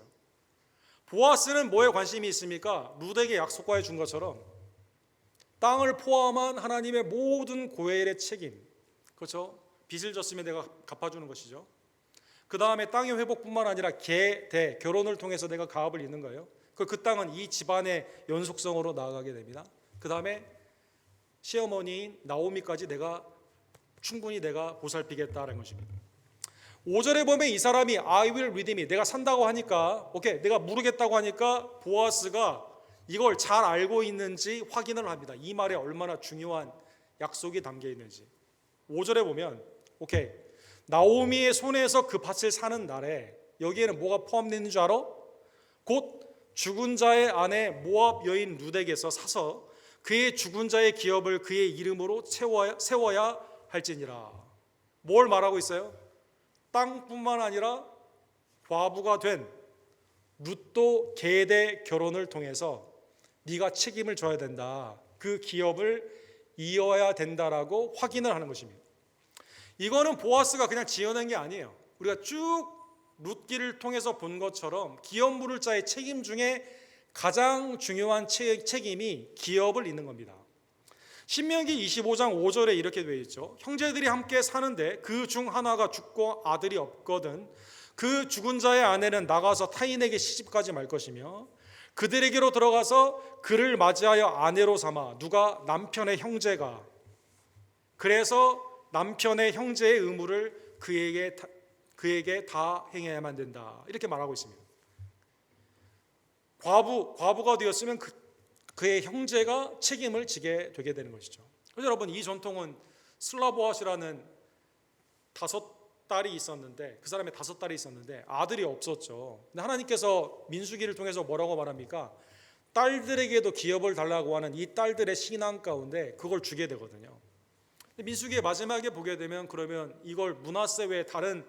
보아스는 뭐에 관심이 있습니까? 룻에게 약속과에 준 것처럼 땅을 포함한 하나님의 모든 고엘의 책임, 그렇죠? 빚을 졌으면 내가 갚아주는 것이죠. 그 다음에 땅의 회복뿐만 아니라 결혼을 통해서 내가 가업을 잇는 거예요. 그 땅은 이 집안의 연속성으로 나아가게 됩니다. 그 다음에 시어머니인 나오미까지 충분히 내가 보살피겠다는 것입니다. 5절에 보면 이 사람이 I will redeem it, 내가 산다고 하니까, 오케이, 내가 물으겠다고 하니까 보아스가 이걸 잘 알고 있는지 확인을 합니다. 이 말에 얼마나 중요한 약속이 담겨 있는지. 5절에 보면 오케이, 나오미의 손에서 그 밭을 사는 날에 여기에는 뭐가 포함되어 있는 줄 알아? 곧 죽은 자의 아내 모압 여인 룻에게서 사서 그의 죽은 자의 기업을 그의 이름으로 세워야 할지니라. 뭘 말하고 있어요? 땅뿐만 아니라 과부가 된 룻도 계대 결혼을 통해서 네가 책임을 져야 된다. 그 기업을 이어야 된다라고 확인을 하는 것입니다. 이거는 보아스가 그냥 지어낸 게 아니에요. 우리가 쭉 룻기를 통해서 본 것처럼 기업 물을 자의 책임 중에 가장 중요한 책임이 기업을 잇는 겁니다. 신명기 25장 5절에 이렇게 되어 있죠. 형제들이 함께 사는데 그 중 하나가 죽고 아들이 없거든 그 죽은 자의 아내는 나가서 타인에게 시집가지 말 것이며 그들에게로 들어가서 그를 맞이하여 아내로 삼아. 누가? 남편의 형제가. 그래서 남편의 형제의 의무를 그에게 다 행해야만 된다, 이렇게 말하고 있습니다. 과부가 되었으면 그의 형제가 책임을 지게 되게 되는 것이죠. 그래서 여러분, 이 전통은 슬라보아시라는 5딸이 있었는데, 그 사람의 5딸이 있었는데 아들이 없었죠. 근데 하나님께서 민수기를 통해서 뭐라고 말합니까? 딸들에게도 기업을 달라고 하는 이 딸들의 신앙 가운데 그걸 주게 되거든요. 민수기의 마지막에 보게 되면, 그러면 이걸 므낫세 외에 다른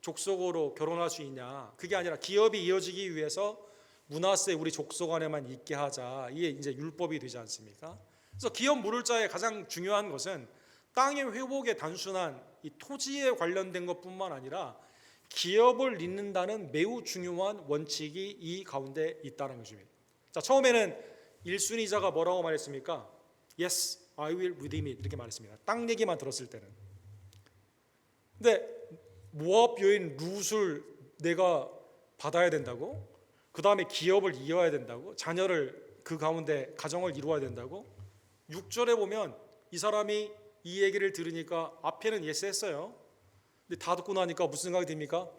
족속으로 결혼할 수 있냐? 그게 아니라 기업이 이어지기 위해서 므낫세 우리 족속 안에만 있게 하자. 이게 이제 율법이 되지 않습니까? 그래서 기업 물을 자의 가장 중요한 것은 땅의 회복에 단순한 이 토지에 관련된 것뿐만 아니라 기업을 잇는다는 매우 중요한 원칙이 이 가운데 있다는 것입니다. 자, 처음에는 1순위자가 뭐라고 말했습니까? Yes, I will redeem it, 이렇게 말했습니다. 땅 얘기만 들었을 때는. 근데 모압 여인 룻을 내가 받아야 된다고? 그 다음에 기업을 이어야 된다고? 자녀를 그 가운데 가정을 이루어야 된다고? 6절에 보면 이 사람이 이 얘기를 들으니까 앞에는 예스 했어요. 근데 다 듣고 나니까 무슨 생각이 듭니까?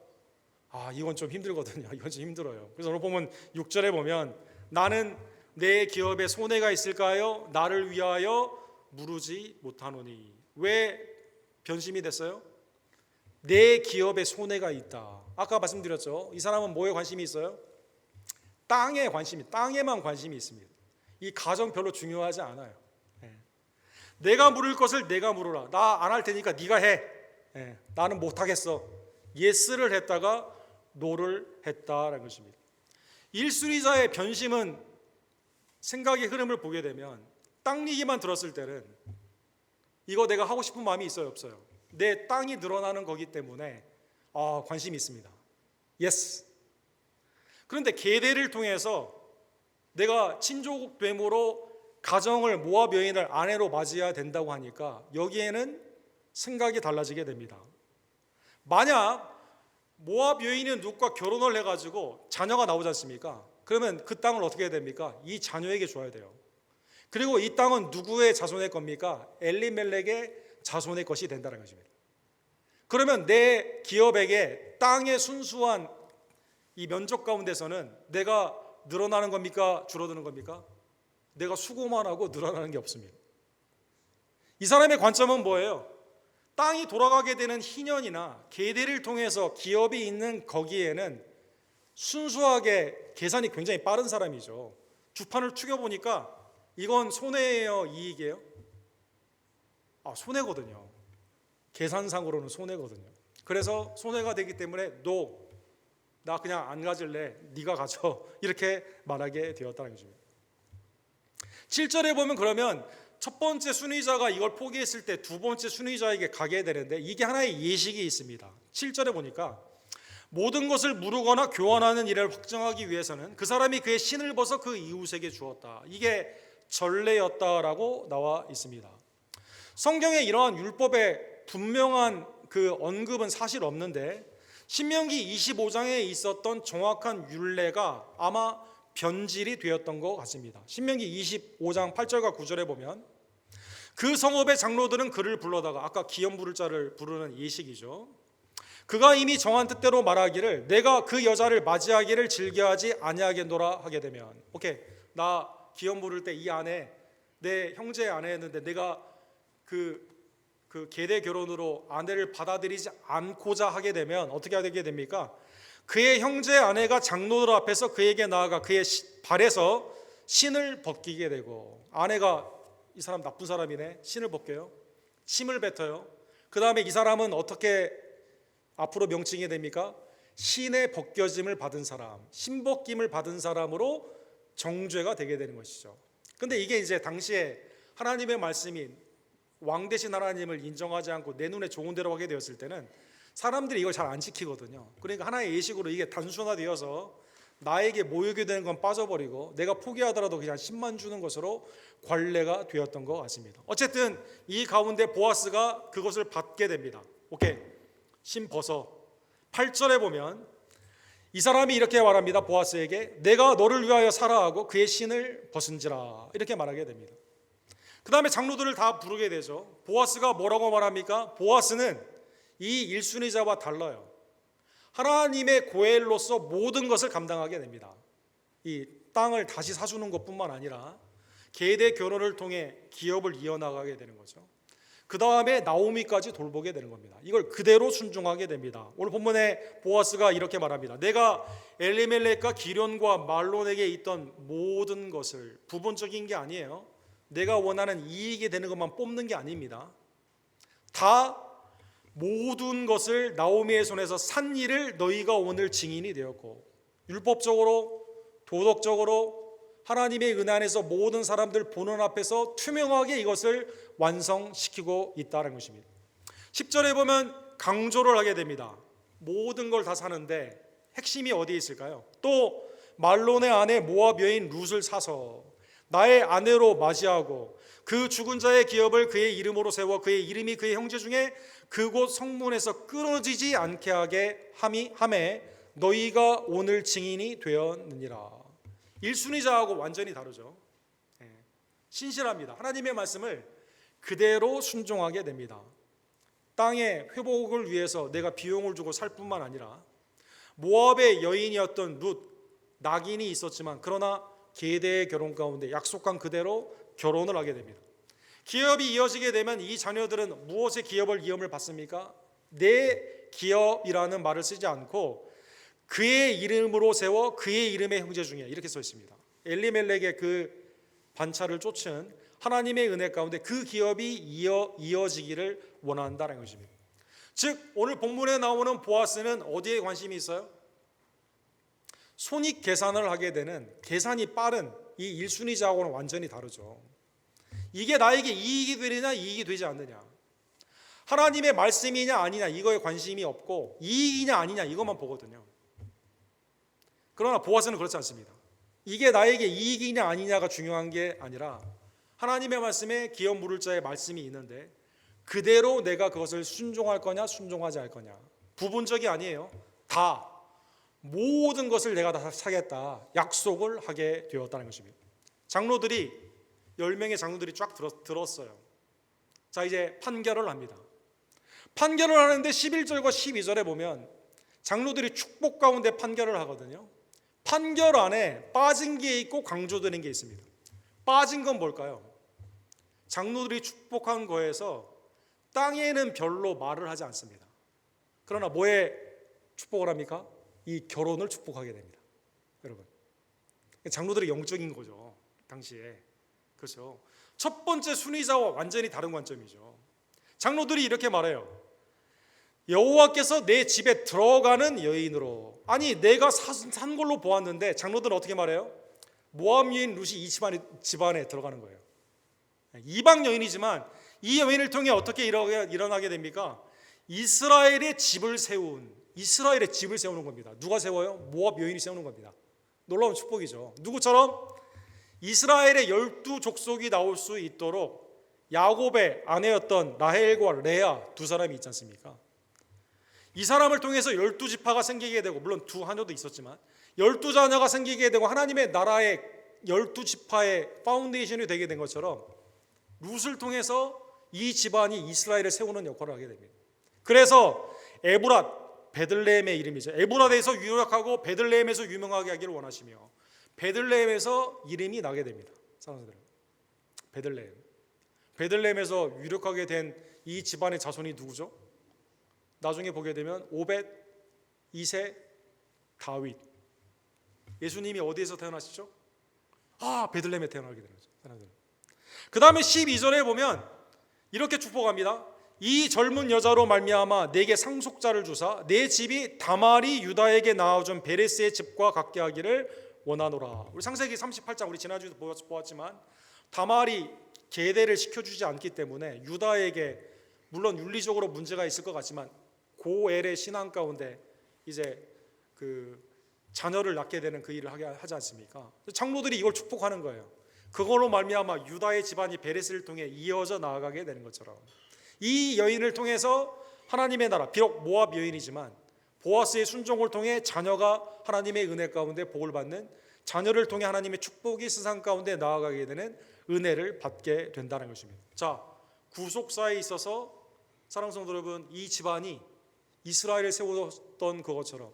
아, 이건 좀 힘들거든요. 이건 좀 힘들어요. 그래서 오늘 보면 6절에 보면 나는 내 기업에 손해가 있을까요? 나를 위하여 물으지 못하노니. 왜 변심이 됐어요? 내 기업에 손해가 있다. 아까 말씀드렸죠. 이 사람은 뭐에 관심이 있어요? 땅에만 관심이 있습니다. 이 가정 별로 중요하지 않아요. 내가 물을 것을 내가 물어라. 나 안 할 테니까 네가 해. 나는 못 하겠어. 예스를 했다가 노를 했다라는 것입니다. 일순위자의 변심은 생각의 흐름을 보게 되면 땅 얘기만 들었을 때는 이거 내가 하고 싶은 마음이 있어요, 없어요? 내 땅이 늘어나는 거기 때문에 관심이 있습니다. 예스. 그런데 계대를 통해서 내가 친조국 되므로 가정을 모압 여인을 아내로 맞이해야 된다고 하니까 여기에는 생각이 달라지게 됩니다. 만약 모압 여인은 룻과 결혼을 해가지고 자녀가 나오지 않습니까? 그러면 그 땅을 어떻게 해야 됩니까? 이 자녀에게 줘야 돼요. 그리고 이 땅은 누구의 자손의 겁니까? 엘리멜렉의 자손의 것이 된다는 것입니다. 그러면 내 기업에게 땅의 순수한 이 면적 가운데서는 내가 늘어나는 겁니까? 줄어드는 겁니까? 내가 수고만 하고 늘어나는 게 없습니다. 이 사람의 관점은 뭐예요? 땅이 돌아가게 되는 희년이나 계대를 통해서 기업이 있는 거기에는 순수하게 계산이 굉장히 빠른 사람이죠. 주판을 추겨보니까 이건 손해예요, 이익이에요? 손해거든요. 계산상으로는 손해거든요. 그래서 손해가 되기 때문에 나 그냥 안 가질래, 네가 가져, 이렇게 말하게 되었다는 것입니다. 7절에 보면 그러면 첫 번째 순위자가 이걸 포기했을 때 두 번째 순위자에게 가게 되는데 이게 하나의 예식이 있습니다. 7절에 보니까 모든 것을 무르거나 교환하는 일을 확정하기 위해서는 그 사람이 그의 신을 벗어 그 이웃에게 주었다. 이게 전례였다라고 나와 있습니다. 성경에 이러한 율법의 분명한 그 언급은 사실 없는데 신명기 25장에 있었던 정확한 율례가 아마 변질이 되었던 것 같습니다. 신명기 25장 8절과 9절에 보면 그 성읍의 장로들은 그를 불러다가 아까 기업 부를 자를 부르는 예식이죠. 그가 이미 정한 뜻대로 말하기를 내가 그 여자를 맞이하기를 즐겨하지 아니하겠노라 하게 되면 오케이, 나 기업 부를 때 이 아내 내 형제의 아내였는데 내가 그 계대 결혼으로 아내를 받아들이지 않고자 하게 되면 어떻게 하게 됩니까? 그의 형제의 아내가 장로들 앞에서 그에게 나아가 그의 발에서 신을 벗기게 되고 아내가 이 사람 나쁜 사람이네, 신을 벗겨요. 침을 뱉어요. 그 다음에 이 사람은 어떻게 앞으로 명칭이 됩니까? 신의 벗겨짐을 받은 사람, 신벗김을 받은 사람으로 정죄가 되게 되는 것이죠. 근데 이게 이제 당시에 하나님의 말씀이 왕 대신 하나님을 인정하지 않고 내 눈에 좋은 대로 하게 되었을 때는 사람들이 이걸 잘 안 지키거든요. 그러니까 하나의 예식으로 이게 단순화되어서 나에게 모욕이 되는 건 빠져버리고 내가 포기하더라도 그냥 10만 주는 것으로 관례가 되었던 것 같습니다. 어쨌든 이 가운데 보아스가 그것을 받게 됩니다. 오케이, 신 벗어. 8절에 보면 이 사람이 이렇게 말합니다. 보아스에게 내가 너를 위하여 살아 하고 그의 신을 벗은지라 이렇게 말하게 됩니다. 그 다음에 장로들을 다 부르게 되죠. 보아스가 뭐라고 말합니까? 보아스는 이 일순위자와 달라요. 하나님의 고엘로서 모든 것을 감당하게 됩니다. 이 땅을 다시 사주는 것뿐만 아니라 계대 결혼을 통해 기업을 이어나가게 되는 거죠. 그 다음에 나오미까지 돌보게 되는 겁니다. 이걸 그대로 순종하게 됩니다. 오늘 본문에 보아스가 이렇게 말합니다. 내가 엘리멜렉과 기련과 말론에게 있던 모든 것을, 부분적인 게 아니에요. 내가 원하는 이익이 되는 것만 뽑는 게 아닙니다. 다 모든 것을 나오미의 손에서 산 일을 너희가 오늘 증인이 되었고 율법적으로 도덕적으로 하나님의 은혜 안에서 모든 사람들 보는 앞에서 투명하게 이것을 완성시키고 있다는 것입니다. 10절에 보면 강조를 하게 됩니다. 모든 걸 다 사는데 핵심이 어디에 있을까요? 또 말론의 아내 모압 여인 룻을 사서 나의 아내로 맞이하고 그 죽은 자의 기업을 그의 이름으로 세워 그의 이름이 그의 형제 중에 그곳 성문에서 끊어지지 않게 하게 함에 너희가 오늘 증인이 되었느니라. 일순위자하고 완전히 다르죠. 신실합니다. 하나님의 말씀을 그대로 순종하게 됩니다. 땅의 회복을 위해서 내가 비용을 주고 살 뿐만 아니라 모압의 여인이었던 룻, 낙인이 있었지만 그러나 계대의 결혼 가운데 약속한 그대로 결혼을 하게 됩니다. 기업이 이어지게 되면 이 자녀들은 무엇의 기업을 이음을 받습니까? 내 기업이라는 말을 쓰지 않고 그의 이름으로 세워 그의 이름의 형제 중에 이렇게 써 있습니다. 엘리멜렉의 그 반차를 쫓은 하나님의 은혜 가운데 그 기업이 이어지기를 원한다는 것입니다. 즉 오늘 본문에 나오는 보아스는 어디에 관심이 있어요? 손익 계산을 하게 되는 계산이 빠른 이 1순위자하고는 완전히 다르죠. 이게 나에게 이익이 되느냐 이익이 되지 않느냐, 하나님의 말씀이냐 아니냐 이거에 관심이 없고 이익이냐 아니냐 이것만 보거든요. 그러나 보아스는 그렇지 않습니다. 이게 나에게 이익이냐 아니냐가 중요한 게 아니라 하나님의 말씀에 기업 물을 자의 말씀이 있는데 그대로 내가 그것을 순종할 거냐 순종하지 않을 거냐, 부분적이 아니에요. 다 모든 것을 내가 다 사겠다 약속을 하게 되었다는 것입니다. 장로들이 10명의 장로들이 쫙 들었어요. 자 이제 판결을 합니다. 판결을 하는데 11절과 12절에 보면 장로들이 축복 가운데 판결을 하거든요. 판결 안에 빠진 게 있고 강조되는 게 있습니다. 빠진 건 뭘까요? 장로들이 축복한 거에서 땅에는 별로 말을 하지 않습니다. 그러나 뭐에 축복을 합니까? 이 결혼을 축복하게 됩니다. 여러분, 장로들의 영적인 거죠. 당시에. 그렇죠. 첫 번째 순위자와 완전히 다른 관점이죠. 장로들이 이렇게 말해요. 여호와께서 내 집에 들어가는 여인으로. 아니 내가 산 걸로 보았는데 장로들은 어떻게 말해요? 모압 여인 룻이 이 집안에 들어가는 거예요. 이방 여인이지만 이 여인을 통해 어떻게 일어나게 됩니까? 이스라엘의 집을 세우는 겁니다. 누가 세워요? 모압 여인이 세우는 겁니다. 놀라운 축복이죠. 누구처럼? 이스라엘의 12족속이 나올 수 있도록 야곱의 아내였던 라헬과 레아 두 사람이 있지 않습니까? 이 사람을 통해서 12지파가 생기게 되고, 물론 두 하녀도 있었지만 12자녀가 생기게 되고 하나님의 나라의 12지파의 파운데이션이 되게 된 것처럼 룻을 통해서 이 집안이 이스라엘을 세우는 역할을 하게 됩니다. 그래서 에브랏, 베들레헴의 이름이죠. 에브랏에서 유력하고 베들레헴에서 유명하게 하기를 원하시며 베들레헴에서 이름이 나게 됩니다. 사람들은 베들레헴에서 유력하게 된 이 집안의 자손이 누구죠? 나중에 보게 되면 오벳, 이세, 다윗. 예수님이 어디에서 태어나시죠? 베들레헴에 태어나게 되는 거죠. 사람들은. 그 다음에 12절에 보면 이렇게 축복합니다. 이 젊은 여자로 말미암아 내게 상속자를 주사 내 집이 다말이 유다에게 낳아준 베레스의 집과 같게 하기를 원하노라. 우리 창세기 38장 우리 지난주에도 보았지만 다말이 계대를 시켜주지 않기 때문에 유다에게 물론 윤리적으로 문제가 있을 것 같지만 고엘의 신앙 가운데 이제 그 자녀를 낳게 되는 그 일을 하지 않습니까? 장로들이 이걸 축복하는 거예요. 그걸로 말미암아 유다의 집안이 베레스를 통해 이어져 나아가게 되는 것처럼 이 여인을 통해서 하나님의 나라, 비록 모압 여인이지만 보아스의 순종을 통해 자녀가 하나님의 은혜 가운데 복을 받는, 자녀를 통해 하나님의 축복이 세상 가운데 나아가게 되는 은혜를 받게 된다는 것입니다. 자, 구속사에 있어서 사랑하는 성도 여러분, 이 집안이 이스라엘을 세웠던 그것처럼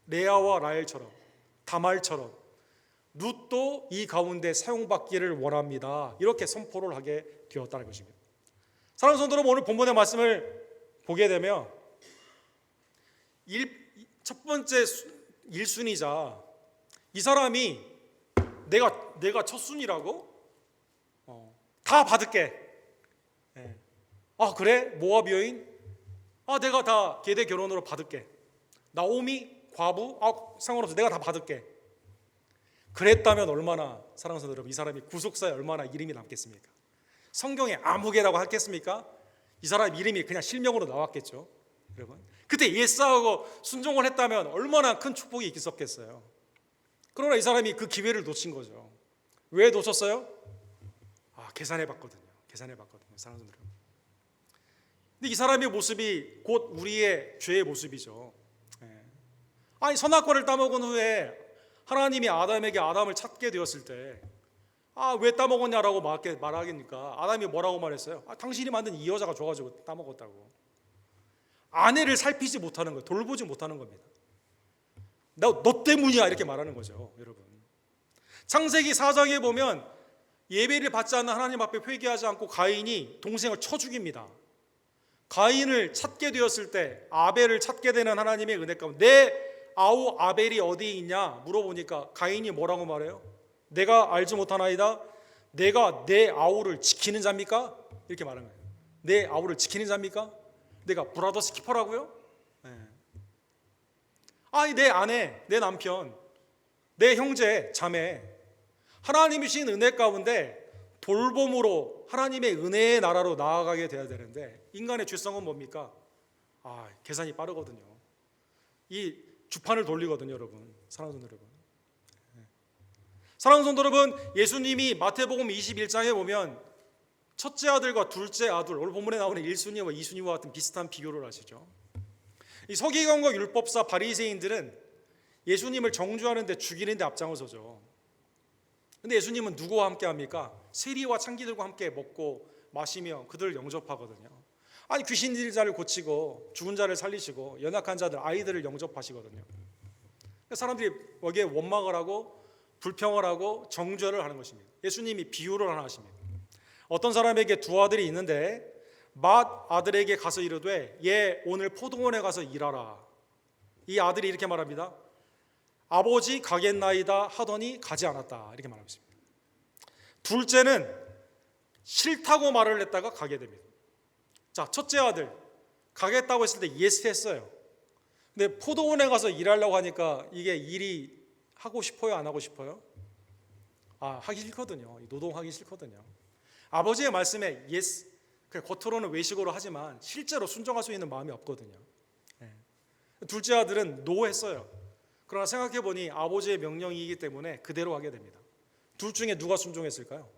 레아와 라헬처럼 다말처럼 룻도 이 가운데 사용받기를 원합니다. 이렇게 선포를 하게 되었다는 것입니다. 사랑하는 성도 여러분, 오늘 본문의 말씀을 보게 되면 첫 번째 1순위자 이 사람이 내가 첫 순위라고? 다 받을게. 그래? 모압 여인? 내가 다 계대 결혼으로 받을게. 나오미 과부? 상관없어. 내가 다 받을게. 그랬다면 얼마나, 사랑하는 성도 여러분, 이 사람이 구속사에 얼마나 이름이 남겠습니까? 성경에 아무개라고 하겠습니까? 이 사람 이름이 그냥 실명으로 나왔겠죠. 여러분, 그때 예스하고 순종을 했다면 얼마나 큰 축복이 있었겠어요. 그러나 이 사람이 그 기회를 놓친 거죠. 왜 놓쳤어요? 계산해봤거든요. 사랑하는 여러분. 근데 이 사람의 모습이 곧 우리의 죄의 모습이죠. 선악과를 따먹은 후에 하나님이 아담을 찾게 되었을 때 왜 따먹었냐라고 말하겠습니까? 아담이 뭐라고 말했어요? 당신이 만든 이 여자가 좋아가지고 따먹었다고. 아내를 살피지 못하는 거예요. 돌보지 못하는 겁니다. 너 때문이야 이렇게 말하는 거죠. 여러분, 창세기 4장에 보면 예배를 받지 않는 하나님 앞에 회개하지 않고 가인이 동생을 쳐 죽입니다. 가인을 찾게 되었을 때 아벨을 찾게 되는 하나님의 은혜 가운데 내 아우 아벨이 어디에 있냐 물어보니까 가인이 뭐라고 말해요? 내가 알지 못하나이다. 내가 내 아우를 지키는 자입니까? 이렇게 말하는 거예요. 내 아우를 지키는 자입니까? 내가 브라더스 키퍼라고요? 네. 아니 내 아내, 내 남편, 내 형제, 자매, 하나님이 주신 은혜 가운데 돌봄으로 하나님의 은혜의 나라로 나아가게 돼야 되는데 인간의 죄성은 뭡니까? 계산이 빠르거든요. 이 주판을 돌리거든요, 여러분. 사랑하는 성도 여러분. 사랑하는 성도 여러분, 예수님이 마태복음 21장에 보면 첫째 아들과 둘째 아들, 오늘 본문에 나오는 1순위와 2순위와 같은 비슷한 비교를 하시죠. 이 서기관과 율법사 바리새인들은 예수님을 정죄하는데 죽이는데 앞장서죠. 근데 예수님은 누구와 함께 합니까? 세리와 창기들과 함께 먹고 마시며 그들을 영접하거든요. 아니 귀신 들린 자를 고치고 죽은 자를 살리시고 연약한 자들 아이들을 영접하시거든요. 사람들이 여기에 원망을 하고 불평을 하고 정죄를 하는 것입니다. 예수님이 비유를 하나 하십니다. 어떤 사람에게 두 아들이 있는데 맏 아들에게 가서 이르되 얘 오늘 포도원에 가서 일하라. 이 아들이 이렇게 말합니다. 아버지 가겠나이다 하더니 가지 않았다. 이렇게 말하고 있습니다. 둘째는 싫다고 말을 했다가 가게 됩니다. 자, 첫째 아들 가겠다고 했을 때 예스 했어요. 근데 포도원에 가서 일하려고 하니까 이게 일이 하고 싶어요, 안 하고 싶어요? 하기 싫거든요. 노동하기 싫거든요. 아버지의 말씀에 예스, 겉으로는 외식으로 하지만 실제로 순종할 수 있는 마음이 없거든요. 둘째 아들은 노 했어요. 그러나 생각해보니 아버지의 명령이기 때문에 그대로 하게 됩니다. 둘 중에 누가 순종했을까요?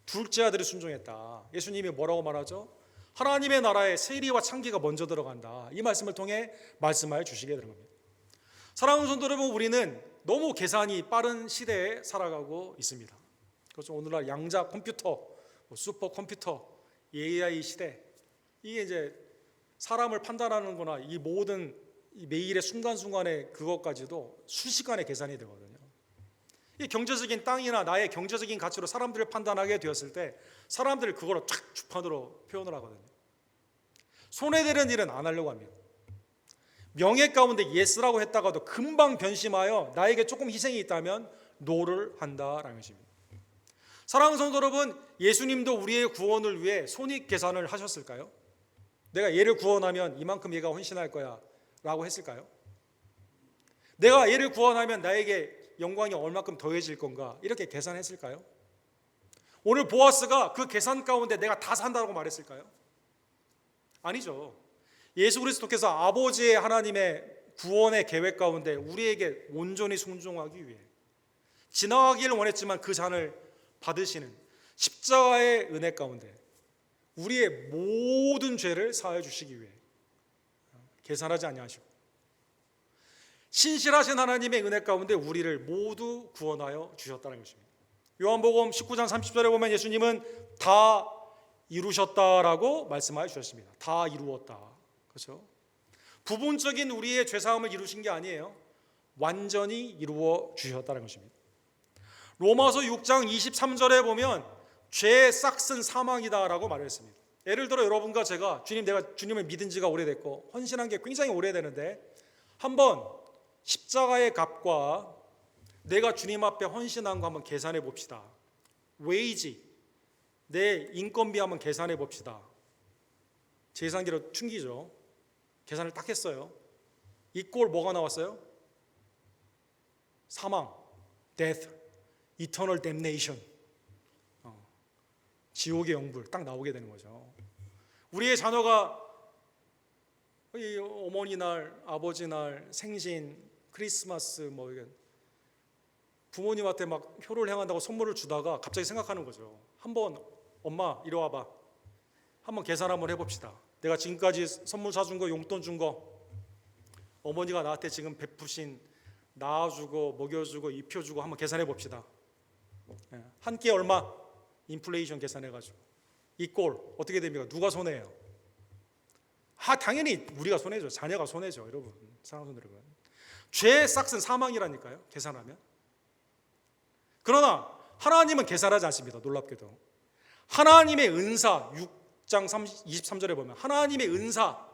둘째 아들이 순종했다. 예수님이 뭐라고 말하죠? 하나님의 나라에 세리와 창기가 먼저 들어간다. 이 말씀을 통해 말씀하여 주시게 되는 겁니다. 사랑하는 성도 여러분, 우리는 너무 계산이 빠른 시대에 살아가고 있습니다. 그렇죠. 오늘날 양자 컴퓨터, 슈퍼 컴퓨터, AI 시대, 이게 이제 사람을 판단하는 거나 이 모든 매일의 순간순간의 그것까지도 순식간에 계산이 되거든요. 이 경제적인 땅이나 나의 경제적인 가치로 사람들을 판단하게 되었을 때 사람들이 그걸 쫙 주판으로 표현을 하거든요. 손해되는 일은 안 하려고 합니다. 명예 가운데 예스라고 했다가도 금방 변심하여 나에게 조금 희생이 있다면 노를 한다라는 것입니다. 사랑하는 성도 여러분, 예수님도 우리의 구원을 위해 손익 계산을 하셨을까요? 내가 얘를 구원하면 이만큼 얘가 헌신할 거야 라고 했을까요? 내가 얘를 구원하면 나에게 영광이 얼마큼 더해질 건가 이렇게 계산했을까요? 오늘 보아스가 그 계산 가운데 내가 다 산다고 말했을까요? 아니죠. 예수 그리스도께서 아버지의 하나님의 구원의 계획 가운데 우리에게 온전히 순종하기 위해 지나가기를 원했지만 그 잔을 받으시는 십자가의 은혜 가운데 우리의 모든 죄를 사하여 주시기 위해 계산하지 아니하시고 신실하신 하나님의 은혜 가운데 우리를 모두 구원하여 주셨다는 것입니다. 요한복음 19장 30절에 보면 예수님은 다 이루셨다라고 말씀하여 주셨습니다. 다 이루었다. 그렇죠? 부분적인 우리의 죄사함을 이루신 게 아니에요. 완전히 이루어 주셨다는 것입니다. 로마서 6장 23절에 보면 죄의 싹은 사망이다라고 말했습니다. 예를 들어 여러분과 제가 내가 주님을 믿은 지가 오래됐고 헌신한 게 굉장히 오래되는데 한번 십자가의 값과 내가 주님 앞에 헌신한 거 한번 계산해 봅시다. 웨이지, 내 인건비 한번 계산해 봅시다. 계산기로 튕기죠. 계산을 딱 했어요. 이 꼴 뭐가 나왔어요? 사망, death, eternal damnation, 지옥의 영불 딱 나오게 되는 거죠. 우리의 자녀가 어머니 날, 아버지 날, 생신, 크리스마스 부모님한테 막 효를 행한다고 선물을 주다가 갑자기 생각하는 거죠. 한번 엄마 이리 와봐. 한번 계산 한번 해봅시다. 내가 지금까지 선물 사준 거, 용돈 준 거, 어머니가 나한테 지금 베푸신 낳아주고 먹여주고 입혀주고 한번 계산해 봅시다. 한 끼에 얼마? 인플레이션 계산해가지고 이 꼴 어떻게 됩니까? 누가 손해예요? 당연히 우리가 손해죠. 자녀가 손해죠. 여러분, 사랑하는 여러분, 죄의 싹은 사망이라니까요. 계산하면. 그러나 하나님은 계산하지 않습니다. 놀랍게도 하나님의 은사, 6장 23절에 보면 하나님의 은사,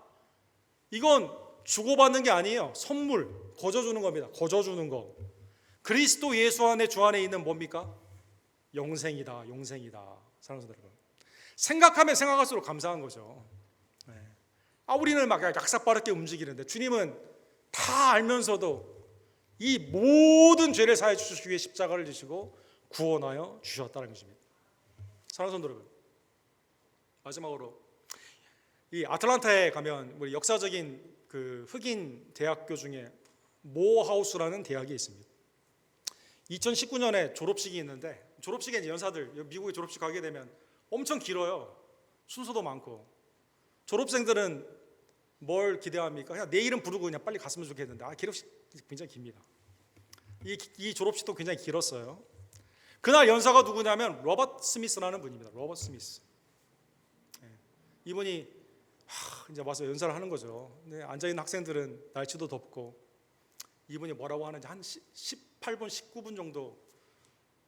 이건 주고받는 게 아니에요. 선물, 거저주는 겁니다. 거저주는 거. 그리스도 예수 안에 주 안에 있는 뭡니까? 영생이다. 영생이다. 사랑하는 여러분, 생각하면 생각할수록 감사한 거죠. 네. 우리는 막 약삭빠르게 움직이는데 주님은 다 알면서도 이 모든 죄를 사해 주시기 위해 십자가를 지시고 구원하여 주셨다는 것입니다. 사랑하는 여러분, 마지막으로 이 아틀란타에 가면 우리 역사적인 그 흑인 대학교 중에 모하우스라는 대학이 있습니다. 2019년에 졸업식이 있는데, 졸업식에 이제 연사들 미국에 졸업식 가게 되면 엄청 길어요. 순서도 많고. 졸업생들은 뭘 기대합니까? 그냥 내 이름 부르고 그냥 빨리 갔으면 좋겠는데, 졸업식 굉장히 깁니다. 이 졸업식도 굉장히 길었어요. 그날 연사가 누구냐면 로버트 스미스라는 분입니다. 로버트 스미스. 이분이 이제 와서 연사를 하는 거죠. 앉아있는 학생들은 날씨도 덥고, 이분이 뭐라고 하는지 한 18분, 19분 정도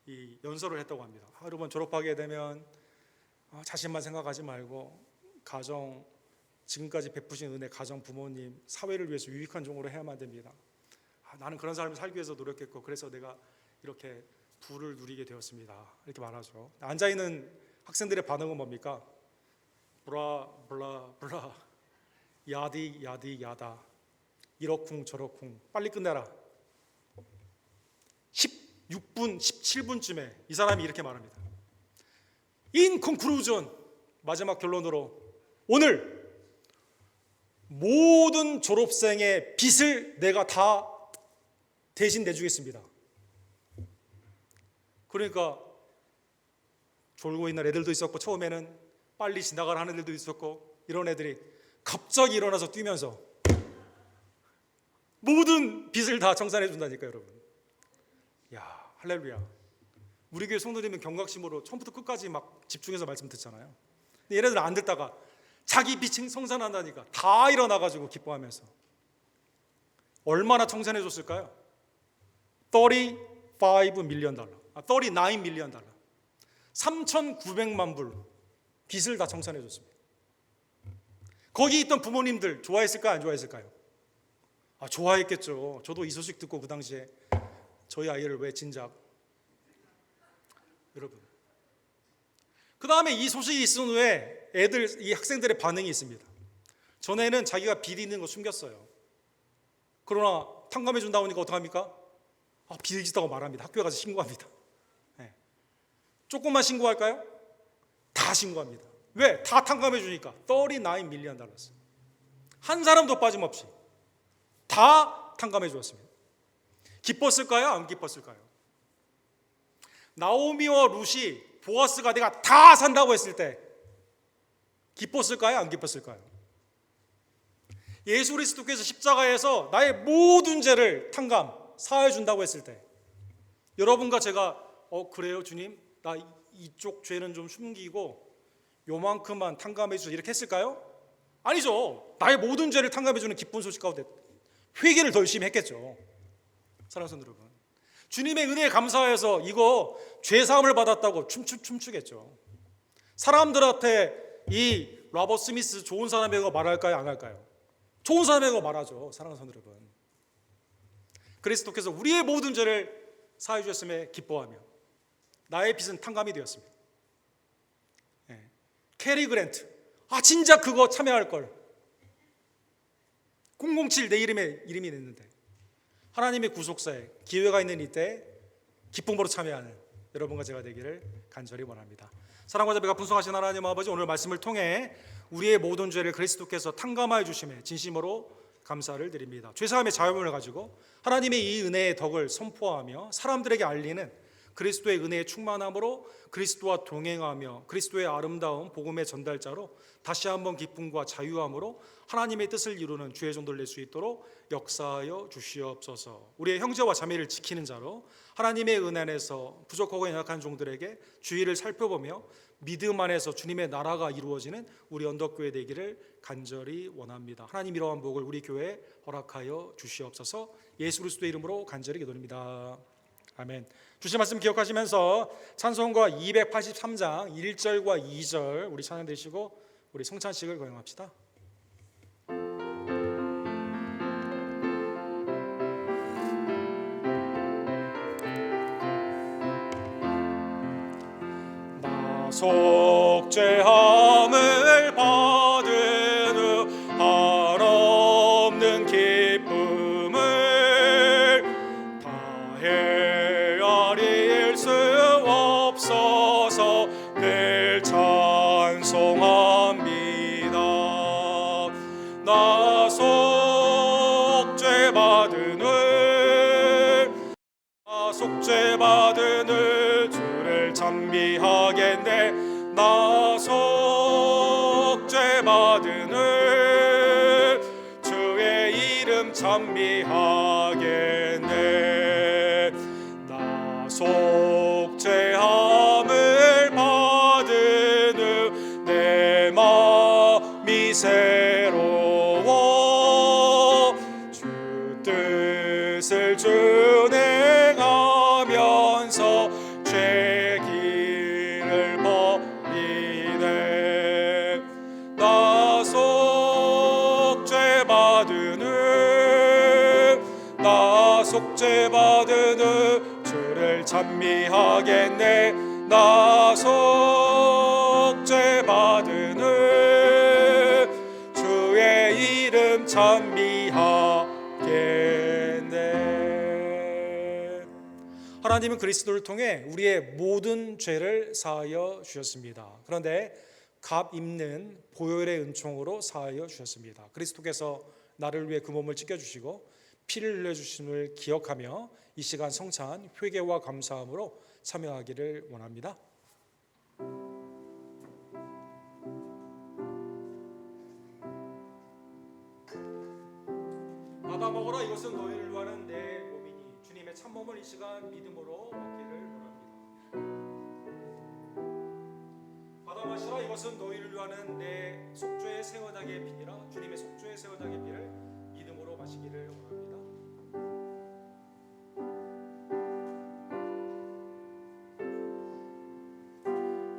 이 연설을 했다고 합니다. 여러분, 졸업하게 되면 자신만 생각하지 말고 가정, 지금까지 베푸신 은혜, 가정, 부모님, 사회를 위해서 유익한 종으로 해야만 됩니다. 나는 그런 삶을 살기 위해서 노력했고, 그래서 내가 이렇게 부를 누리게 되었습니다. 이렇게 말하죠. 앉아있는 학생들의 반응은 뭡니까? 브라 브라 브라, 야디 야디 야다, 이러쿵 저러쿵, 빨리 끝내라. 16분, 17분쯤에 이 사람이 이렇게 말합니다. In conclusion, 마지막 결론으로, 오늘 모든 졸업생의 빚을 내가 다 대신 내주겠습니다. 그러니까 졸고 있는 애들도 있었고, 처음에는 빨리 지나가라 하는 애들도 있었고, 이런 애들이 갑자기 일어나서 뛰면서 모든 빚을 다 청산해 준다니까요, 여러분. 야, 할렐루야. 우리 교회 성도님은 경각심으로 처음부터 끝까지 막 집중해서 말씀 듣잖아요. 근데 얘네들 안 듣다가 자기 빚 청산한다니까 다 일어나가지고 기뻐하면서. 얼마나 청산해 줬을까요? 35 밀리언 달러, 39 밀리언 달러, 3,900만 불 빚을 다 청산해 줬습니다. 거기 있던 부모님들 좋아했을까요? 안 좋아했을까요? 좋아했겠죠. 저도 이 소식 듣고 그 당시에 저희 아이를 왜 진작, 여러분, 그 다음에 이 소식이 있은 후에 이 학생들의 반응이 있습니다. 전에는 자기가 빚 있는 거 숨겼어요. 그러나 탕감해 준다고 하니까 어떡합니까? 빚을 짓다고 말합니다. 학교에 가서 신고합니다. 네. 조금만 신고할까요? 다 신고합니다. 왜? 다 탕감해 주니까. 39 밀리언 달러스. 한 사람도 빠짐없이 다 탕감해 주었습니다. 기뻤을까요? 안 기뻤을까요? 나오미와 룻이 보아스가 내가 다 산다고 했을 때 기뻤을까요? 안 기뻤을까요? 예수 그리스도께서 십자가에서 나의 모든 죄를 사해 준다고 했을 때 여러분과 제가 그래요 주님, 나 이쪽 죄는 좀 숨기고 요만큼만 탕감해 주세요 이렇게 했을까요? 아니죠. 나의 모든 죄를 탕감해 주는 기쁜 소식 가운데 회개를 더 열심히 했겠죠. 사랑하는 성도 여러분, 주님의 은혜에 감사해서 이거 죄사함을 받았다고 춤추겠죠. 사람들한테 이 로버트 스미스 좋은 사람이라고 말할까요? 안 할까요? 좋은 사람이라고 말하죠. 사랑하는 성도 여러분, 그리스도께서 우리의 모든 죄를 사해 주셨음에 기뻐하며 나의 빚은 탕감이 되었습니다. 캐리 그랜트, 진짜 그거 참여할 걸. 007 내 이름이 있는데 하나님의 구속사에 기회가 있는 이때 기쁨으로 참여하는 여러분과 제가 되기를 간절히 원합니다. 사랑과 자비가 풍성하신 하나님 아버지, 오늘 말씀을 통해 우리의 모든 죄를 그리스도께서 탕감하여 주심에 진심으로 감사를 드립니다. 죄사함의 자유함을 가지고 하나님의 이 은혜의 덕을 선포하며 사람들에게 알리는 그리스도의 은혜의 충만함으로 그리스도와 동행하며 그리스도의 아름다운 복음의 전달자로 다시 한번 기쁨과 자유함으로 하나님의 뜻을 이루는 주의 종들 낼 수 있도록 역사하여 주시옵소서. 우리의 형제와 자매를 지키는 자로 하나님의 은혜 안에서 부족하고 연약한 종들에게 주의를 살펴보며 믿음 안에서 주님의 나라가 이루어지는 우리 언덕교회 되기를 간절히 원합니다. 하나님, 이러한 복을 우리 교회에 허락하여 주시옵소서. 예수 그리스도의 이름으로 간절히 기도드립니다. 아멘. 주신 말씀 기억하시면서 찬송가 283장 1절과 2절 우리 찬양 드리시고 우리 성찬식을 거행합시다. 나 속죄함을 받은 후 한없는 기쁨을 다 헤아릴 수 없어서 늘 찬송합니다. 나 속죄받은 후 속죄받은 을 주를 찬미하겠네. 나 속죄받은 을 주의 이름 찬미하겠네. 나 속죄함을 받은 후 내 마음이 새로워 주 뜻을 준행하면서 죄 길을 버리네. 나 속죄받은 나 속죄받은 주를 찬미하겠네. 나 속죄받은 주의 이름 찬미하겠네. 하나님은 그리스도를 통해 우리의 모든 죄를 사하여 주셨습니다. 그런데 값 있는 보혈의 은총으로 사하여 주셨습니다. 그리스도께서 나를 위해 그 몸을 찢겨주시고 피를 흘려주심을 기억하며 이 시간 성찬 회개와 감사함으로 참여하기를 원합니다. 받아 먹어라, 이것은 너희를 위하는 내 몸이니. 주님의 참몸을 이 시간 믿음으로 얻기를 원합니다. 받아 마시라, 이것은 너희를 위하는 내 속죄의 새 언약의 피니라. 주님의 속죄의 새 언약의 피를 믿음으로 마시기를 원합니다.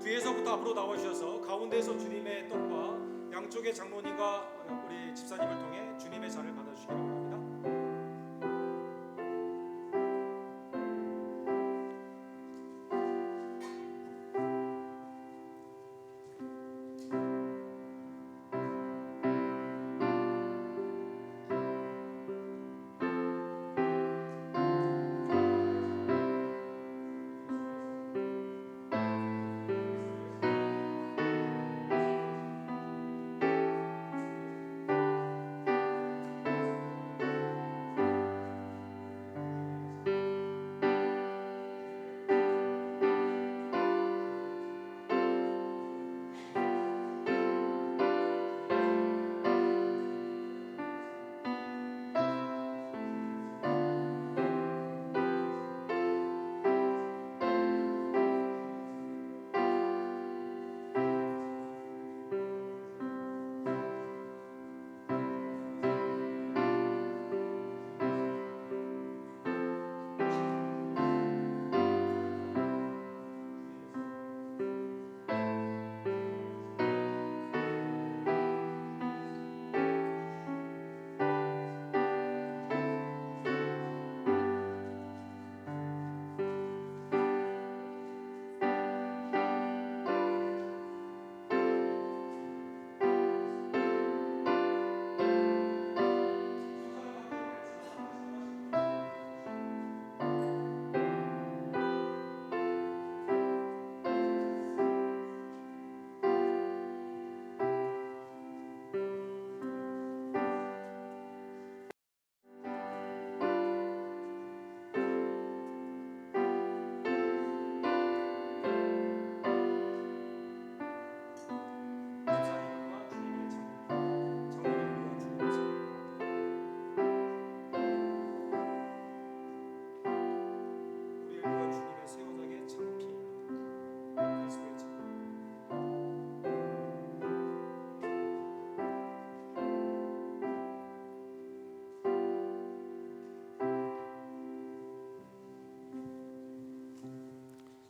뒤에서부터 앞으로 나와주셔서 가운데에서 주님의 떡과 양쪽의 장로님과 우리 집사님을 통해 주님의 잔을 받아주시기를 원합니다.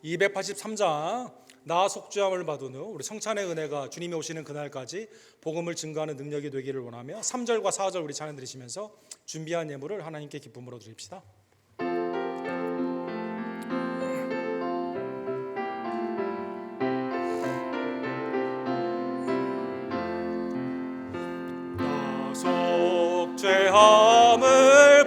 (283장) 나 속죄함을 받은 후 우리 성찬의 은혜가 주님이 오시는 그날까지 복음을 증거하는 능력이 되기를 원하며 3절과 4절 우리 찬양 드리시면서 준비한 예물을 하나님께 기쁨으로 드립시다. 나 속죄함을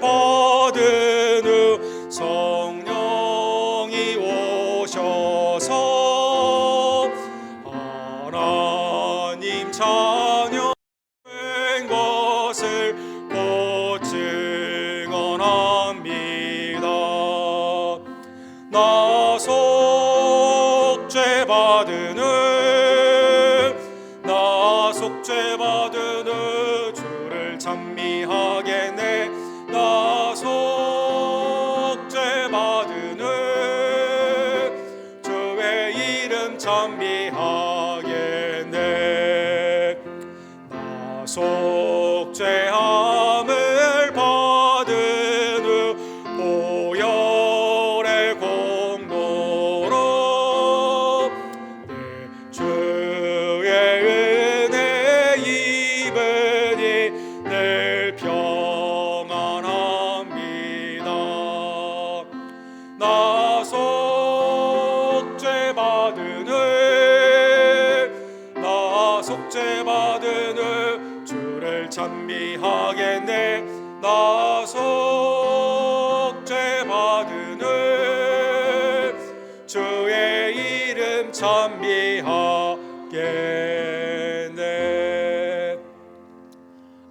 받은 후 성령이 오셔서 하나님 자녀 된 것을 곧 증언합니다. 나 속죄받은 후 주를 찬미하겠네. 나 속죄받은 후 주의 이름 찬미하겠네. 나 속죄함을 받은 후 보혈의 공로로 내 주의 은혜 입으니 늘 평안합니다. 나 속죄받은 후 주를 찬미하겠네. 나 속죄받은 후 주의 이름 찬미하겠네.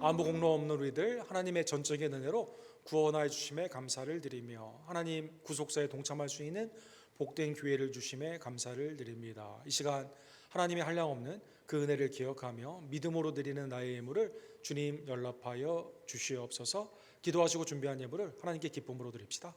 아무 공로 없는 우리들 하나님의 전적인 은혜로 구원하여 주심에 감사를 드리며 하나님 구속사에 동참할 수 있는 복된 기회를 주심에 감사를 드립니다. 이 시간 하나님의 한량없는 그 은혜를 기억하며 믿음으로 드리는 나의 예물을 주님 연락하여 주시옵소서. 기도하시고 준비한 예물을 하나님께 기쁨으로 드립시다.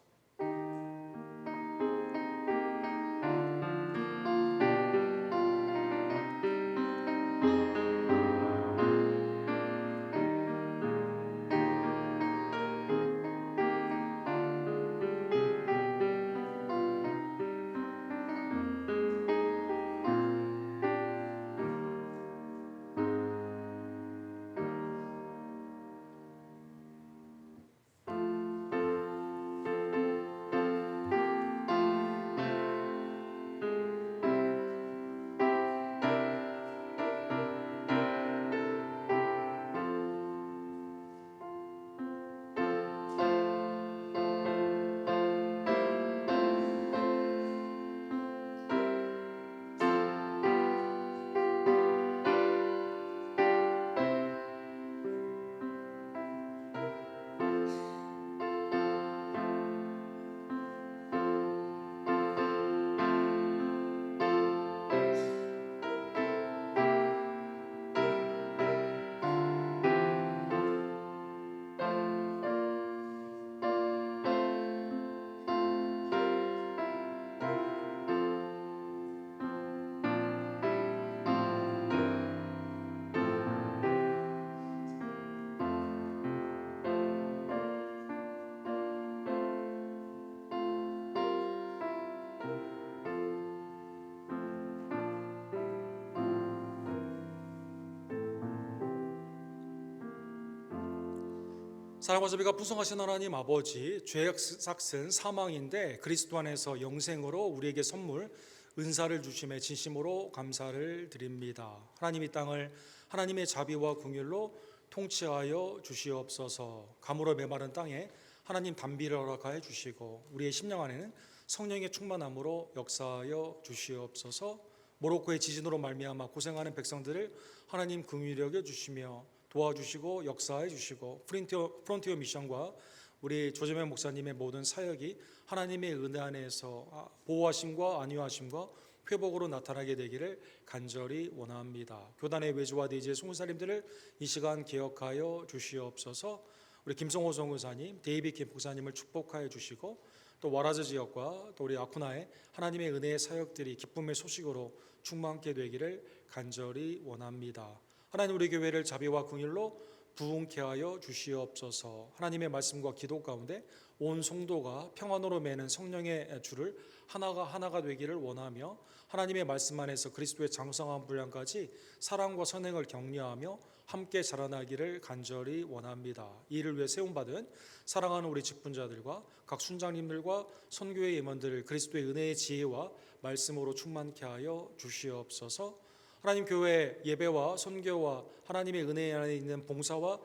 사랑과 자비가 풍성하신 하나님 아버지, 죄악 삭슨 사망인데 그리스도 안에서 영생으로 우리에게 선물 은사를 주심에 진심으로 감사를 드립니다. 하나님 이 땅을 하나님의 자비와 긍휼로 통치하여 주시옵소서. 가물어 메마른 땅에 하나님 단비를 허락하여 주시고 우리의 심령 안에는 성령의 충만함으로 역사하여 주시옵소서. 모로코의 지진으로 말미암아 고생하는 백성들을 하나님 긍휼히 여겨 주시며 도와주시고 역사해 주시고 프론티어 미션과 우리 조재명 목사님의 모든 사역이 하나님의 은혜 안에서 보호하심과 안위하심과 회복으로 나타나게 되기를 간절히 원합니다. 교단의 외주와 대지의 송사님들을 이 시간 기억하여 주시옵소서. 우리 김성호 선교사님, 데이비 김 목사님을 축복하여 주시고 또 와라즈 지역과 또 우리 아쿠나의 하나님의 은혜의 사역들이 기쁨의 소식으로 충만케 되기를 간절히 원합니다. 하나님 우리 교회를 자비와 긍휼로 부흥케 하여 주시옵소서. 하나님의 말씀과 기도 가운데 온 성도가 평안으로 매는 성령의 줄을 하나가 되기를 원하며 하나님의 말씀 안에서 그리스도의 장성한 분량까지 사랑과 선행을 격려하며 함께 자라나기를 간절히 원합니다. 이 일을 위해 세움받은 사랑하는 우리 직분자들과 각 순장님들과 선교회 임원들을 그리스도의 은혜의 지혜와 말씀으로 충만케 하여 주시옵소서. 하나님 교회 예배와 선교와 하나님의 은혜 안에 있는 봉사와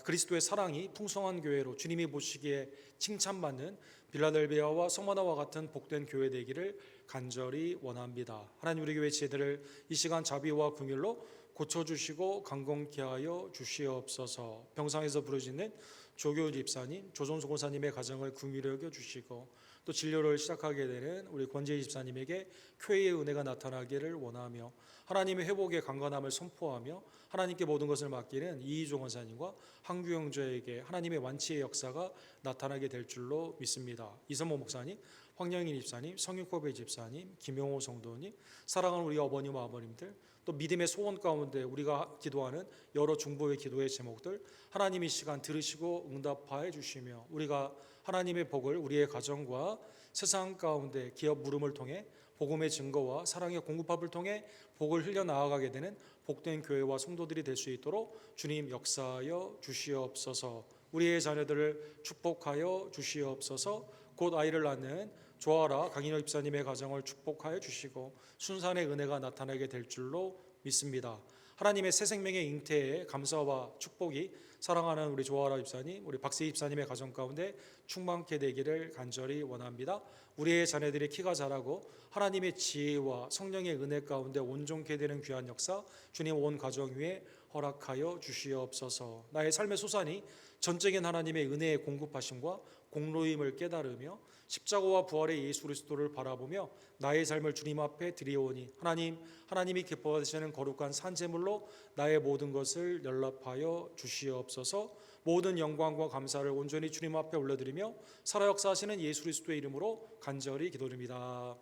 그리스도의 사랑이 풍성한 교회로 주님이 보시기에 칭찬받는 빌라델비아와 서머나와 같은 복된 교회 되기를 간절히 원합니다. 하나님 우리 교회 지혜들을 이 시간 자비와 긍휼로 고쳐주시고 강건케 하여 주시옵소서. 병상에서 부르짖는 조교일 집사님, 조정수 권사님의 가정을 긍휼히 여겨 주시고 또 진료를 시작하게 되는 우리 권재희 집사님에게 쾌의 은혜가 나타나기를 원하며 하나님의 회복의 강건함을 선포하며 하나님께 모든 것을 맡기는 이희종 권사님과 한규 형제에게 하나님의 완치의 역사가 나타나게 될 줄로 믿습니다. 이선모 목사님, 황영인 집사님, 성육고배 집사님, 김용호 성도님, 사랑하는 우리 어머니와 아버님들, 또 믿음의 소원 가운데 우리가 기도하는 여러 중보의 기도의 제목들 하나님 이 시간 들으시고 응답하여 주시며 우리가 하나님의 복을 우리의 가정과 세상 가운데 기업 물음을 통해 복음의 증거와 사랑의 공급합을 통해 복을 흘려 나아가게 되는 복된 교회와 성도들이 될 수 있도록 주님 역사하여 주시옵소서. 우리의 자녀들을 축복하여 주시옵소서. 곧 아이를 낳는 조아라 강인호 집사님의 가정을 축복하여 주시고 순산의 은혜가 나타나게 될 줄로 믿습니다. 하나님의 새 생명의 잉태에 감사와 축복이 사랑하는 우리 조아라 집사님, 우리 박세희 집사님의 가정 가운데 충만케 되기를 간절히 원합니다. 우리의 자녀들의 키가 자라고 하나님의 지혜와 성령의 은혜 가운데 온전케 되는 귀한 역사 주님 온 가정 위에 허락하여 주시옵소서. 나의 삶의 소산이 전적인 하나님의 은혜의 공급하심과 공로임을 깨달으며 십자가와 부활의 예수 그리스도를 바라보며 나의 삶을 주님 앞에 드리오니 하나님이 기뻐하시는 거룩한 산제물로 나의 모든 것을 연락하여 주시옵소서. 모든 영광과 감사를 온전히 주님 앞에 올려드리며 살아 역사하시는 예수 그리스도의 이름으로 간절히 기도드립니다.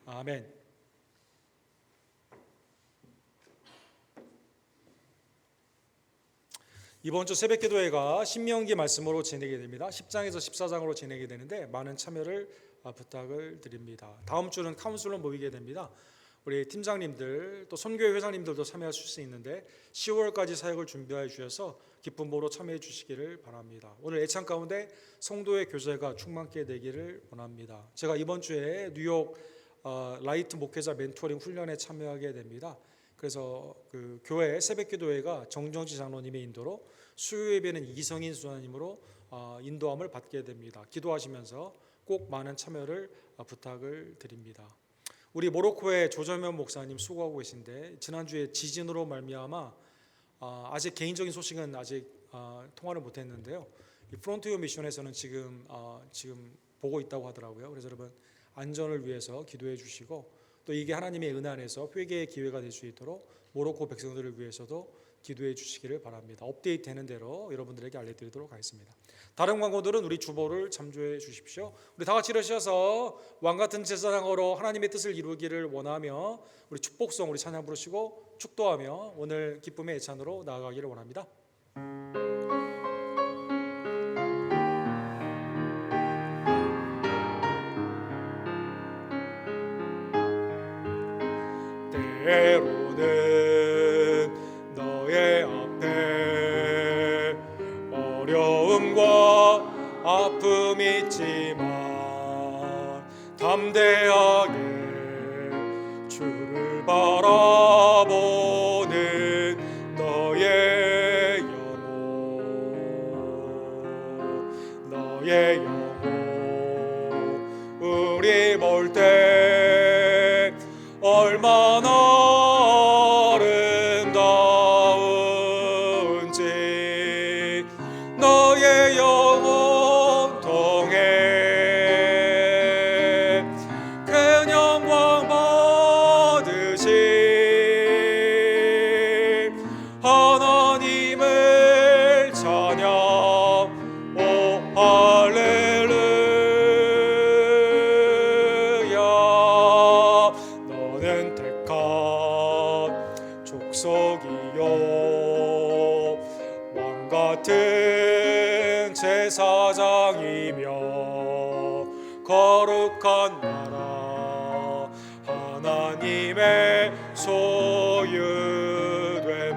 아멘. 이번 주 새벽기도회가 신명기 말씀으로 진행이 됩니다. 10장에서 14장으로 진행이 되는데 많은 참여를 부탁을 드립니다. 다음 주는 카운슬로 모이게 됩니다. 우리 팀장님들 또 선교회 회장님들도 참여하실 수 있는데 10월까지 사역을 준비해 주셔서 기쁜 보로 참여해 주시기를 바랍니다. 오늘 애창 가운데 성도의 교제가 충만케 되기를 원합니다. 제가 이번 주에 뉴욕 라이트 목회자 멘토링 훈련에 참여하게 됩니다. 그래서 그 교회 새벽기도회가 정정지 장로님의 인도로 수요 예배는 이성인 수사님으로 인도함을 받게 됩니다. 기도하시면서 꼭 많은 참여를 부탁을 드립니다. 우리 모로코의 조정현 목사님 수고하고 계신데 지난주에 지진으로 말미암아 아직 개인적인 소식은 아직 통화를 못했는데요. 이 프론티어 미션에서는 지금 보고 있다고 하더라고요. 그래서 여러분 안전을 위해서 기도해 주시고 또 이게 하나님의 은혜 안에서 회개의 기회가 될 수 있도록 모로코 백성들을 위해서도 기도해 주시기를 바랍니다. 업데이트되는 대로 여러분들에게 알려드리도록 하겠습니다. 다른 광고들은 우리 주보를 참조해 주십시오. 우리 다 같이 일어서서 왕같은 제사장으로 하나님의 뜻을 이루기를 원하며 우리 축복송 우리 찬양 부르시고 축도하며 오늘 기쁨의 애찬으로 나아가기를 원합니다. 때로는 너의 앞에 어려움과 아픔이 있지만 담대하게 주를 바라보는 너의 영혼 우리 볼 때 얼마나 아름다운지 너의 영혼 통해 큰 영광 받으신 하나님을 찬양 오 할렐루야. 너는 택한 족속이요 제사장이며 거룩한 나라 하나님의 소유된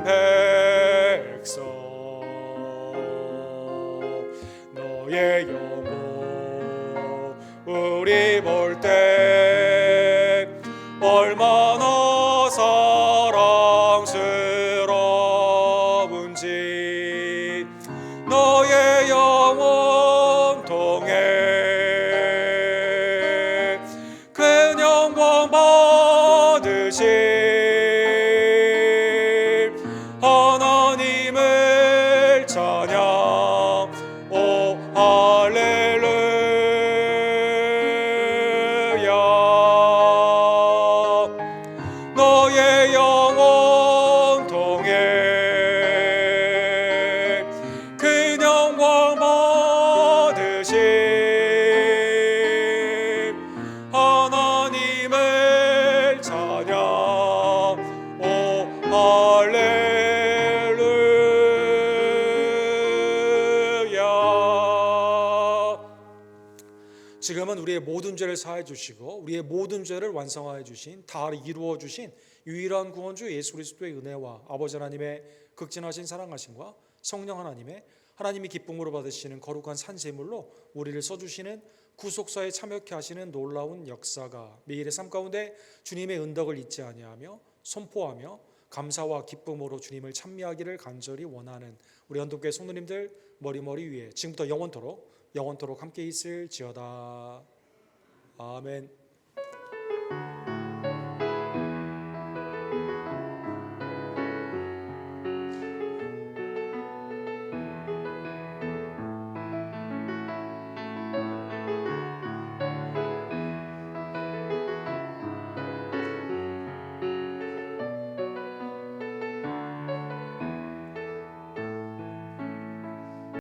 백성 너의 영혼 우리 볼 때 얼마나 사랑스러운지 너의 영혼 통해 큰 영광 받으실 하나님을 찬양 오 할렐루야 너의 영혼 통해 큰 영광 받으실 하나님을 찬양 오 할렐루야. 지금은 우리의 모든 죄를 사해 주시고 우리의 모든 죄를 완성하여 주신 다 이루어 주신 유일한 구원주 예수 그리스도의 은혜와 아버지 하나님의 극진하신 사랑하심과 성령 하나님이 기쁨으로 받으시는 거룩한 산제물로 우리를 써주시는 구속사에 참여케 하시는 놀라운 역사가 매일의 삶 가운데 주님의 은덕을 잊지 아니하며 선포하며 감사와 기쁨으로 주님을 찬미하기를 간절히 원하는 우리 헌독교회 성도님들 머리 위에 지금부터 영원토록 함께 있을지어다. 아멘.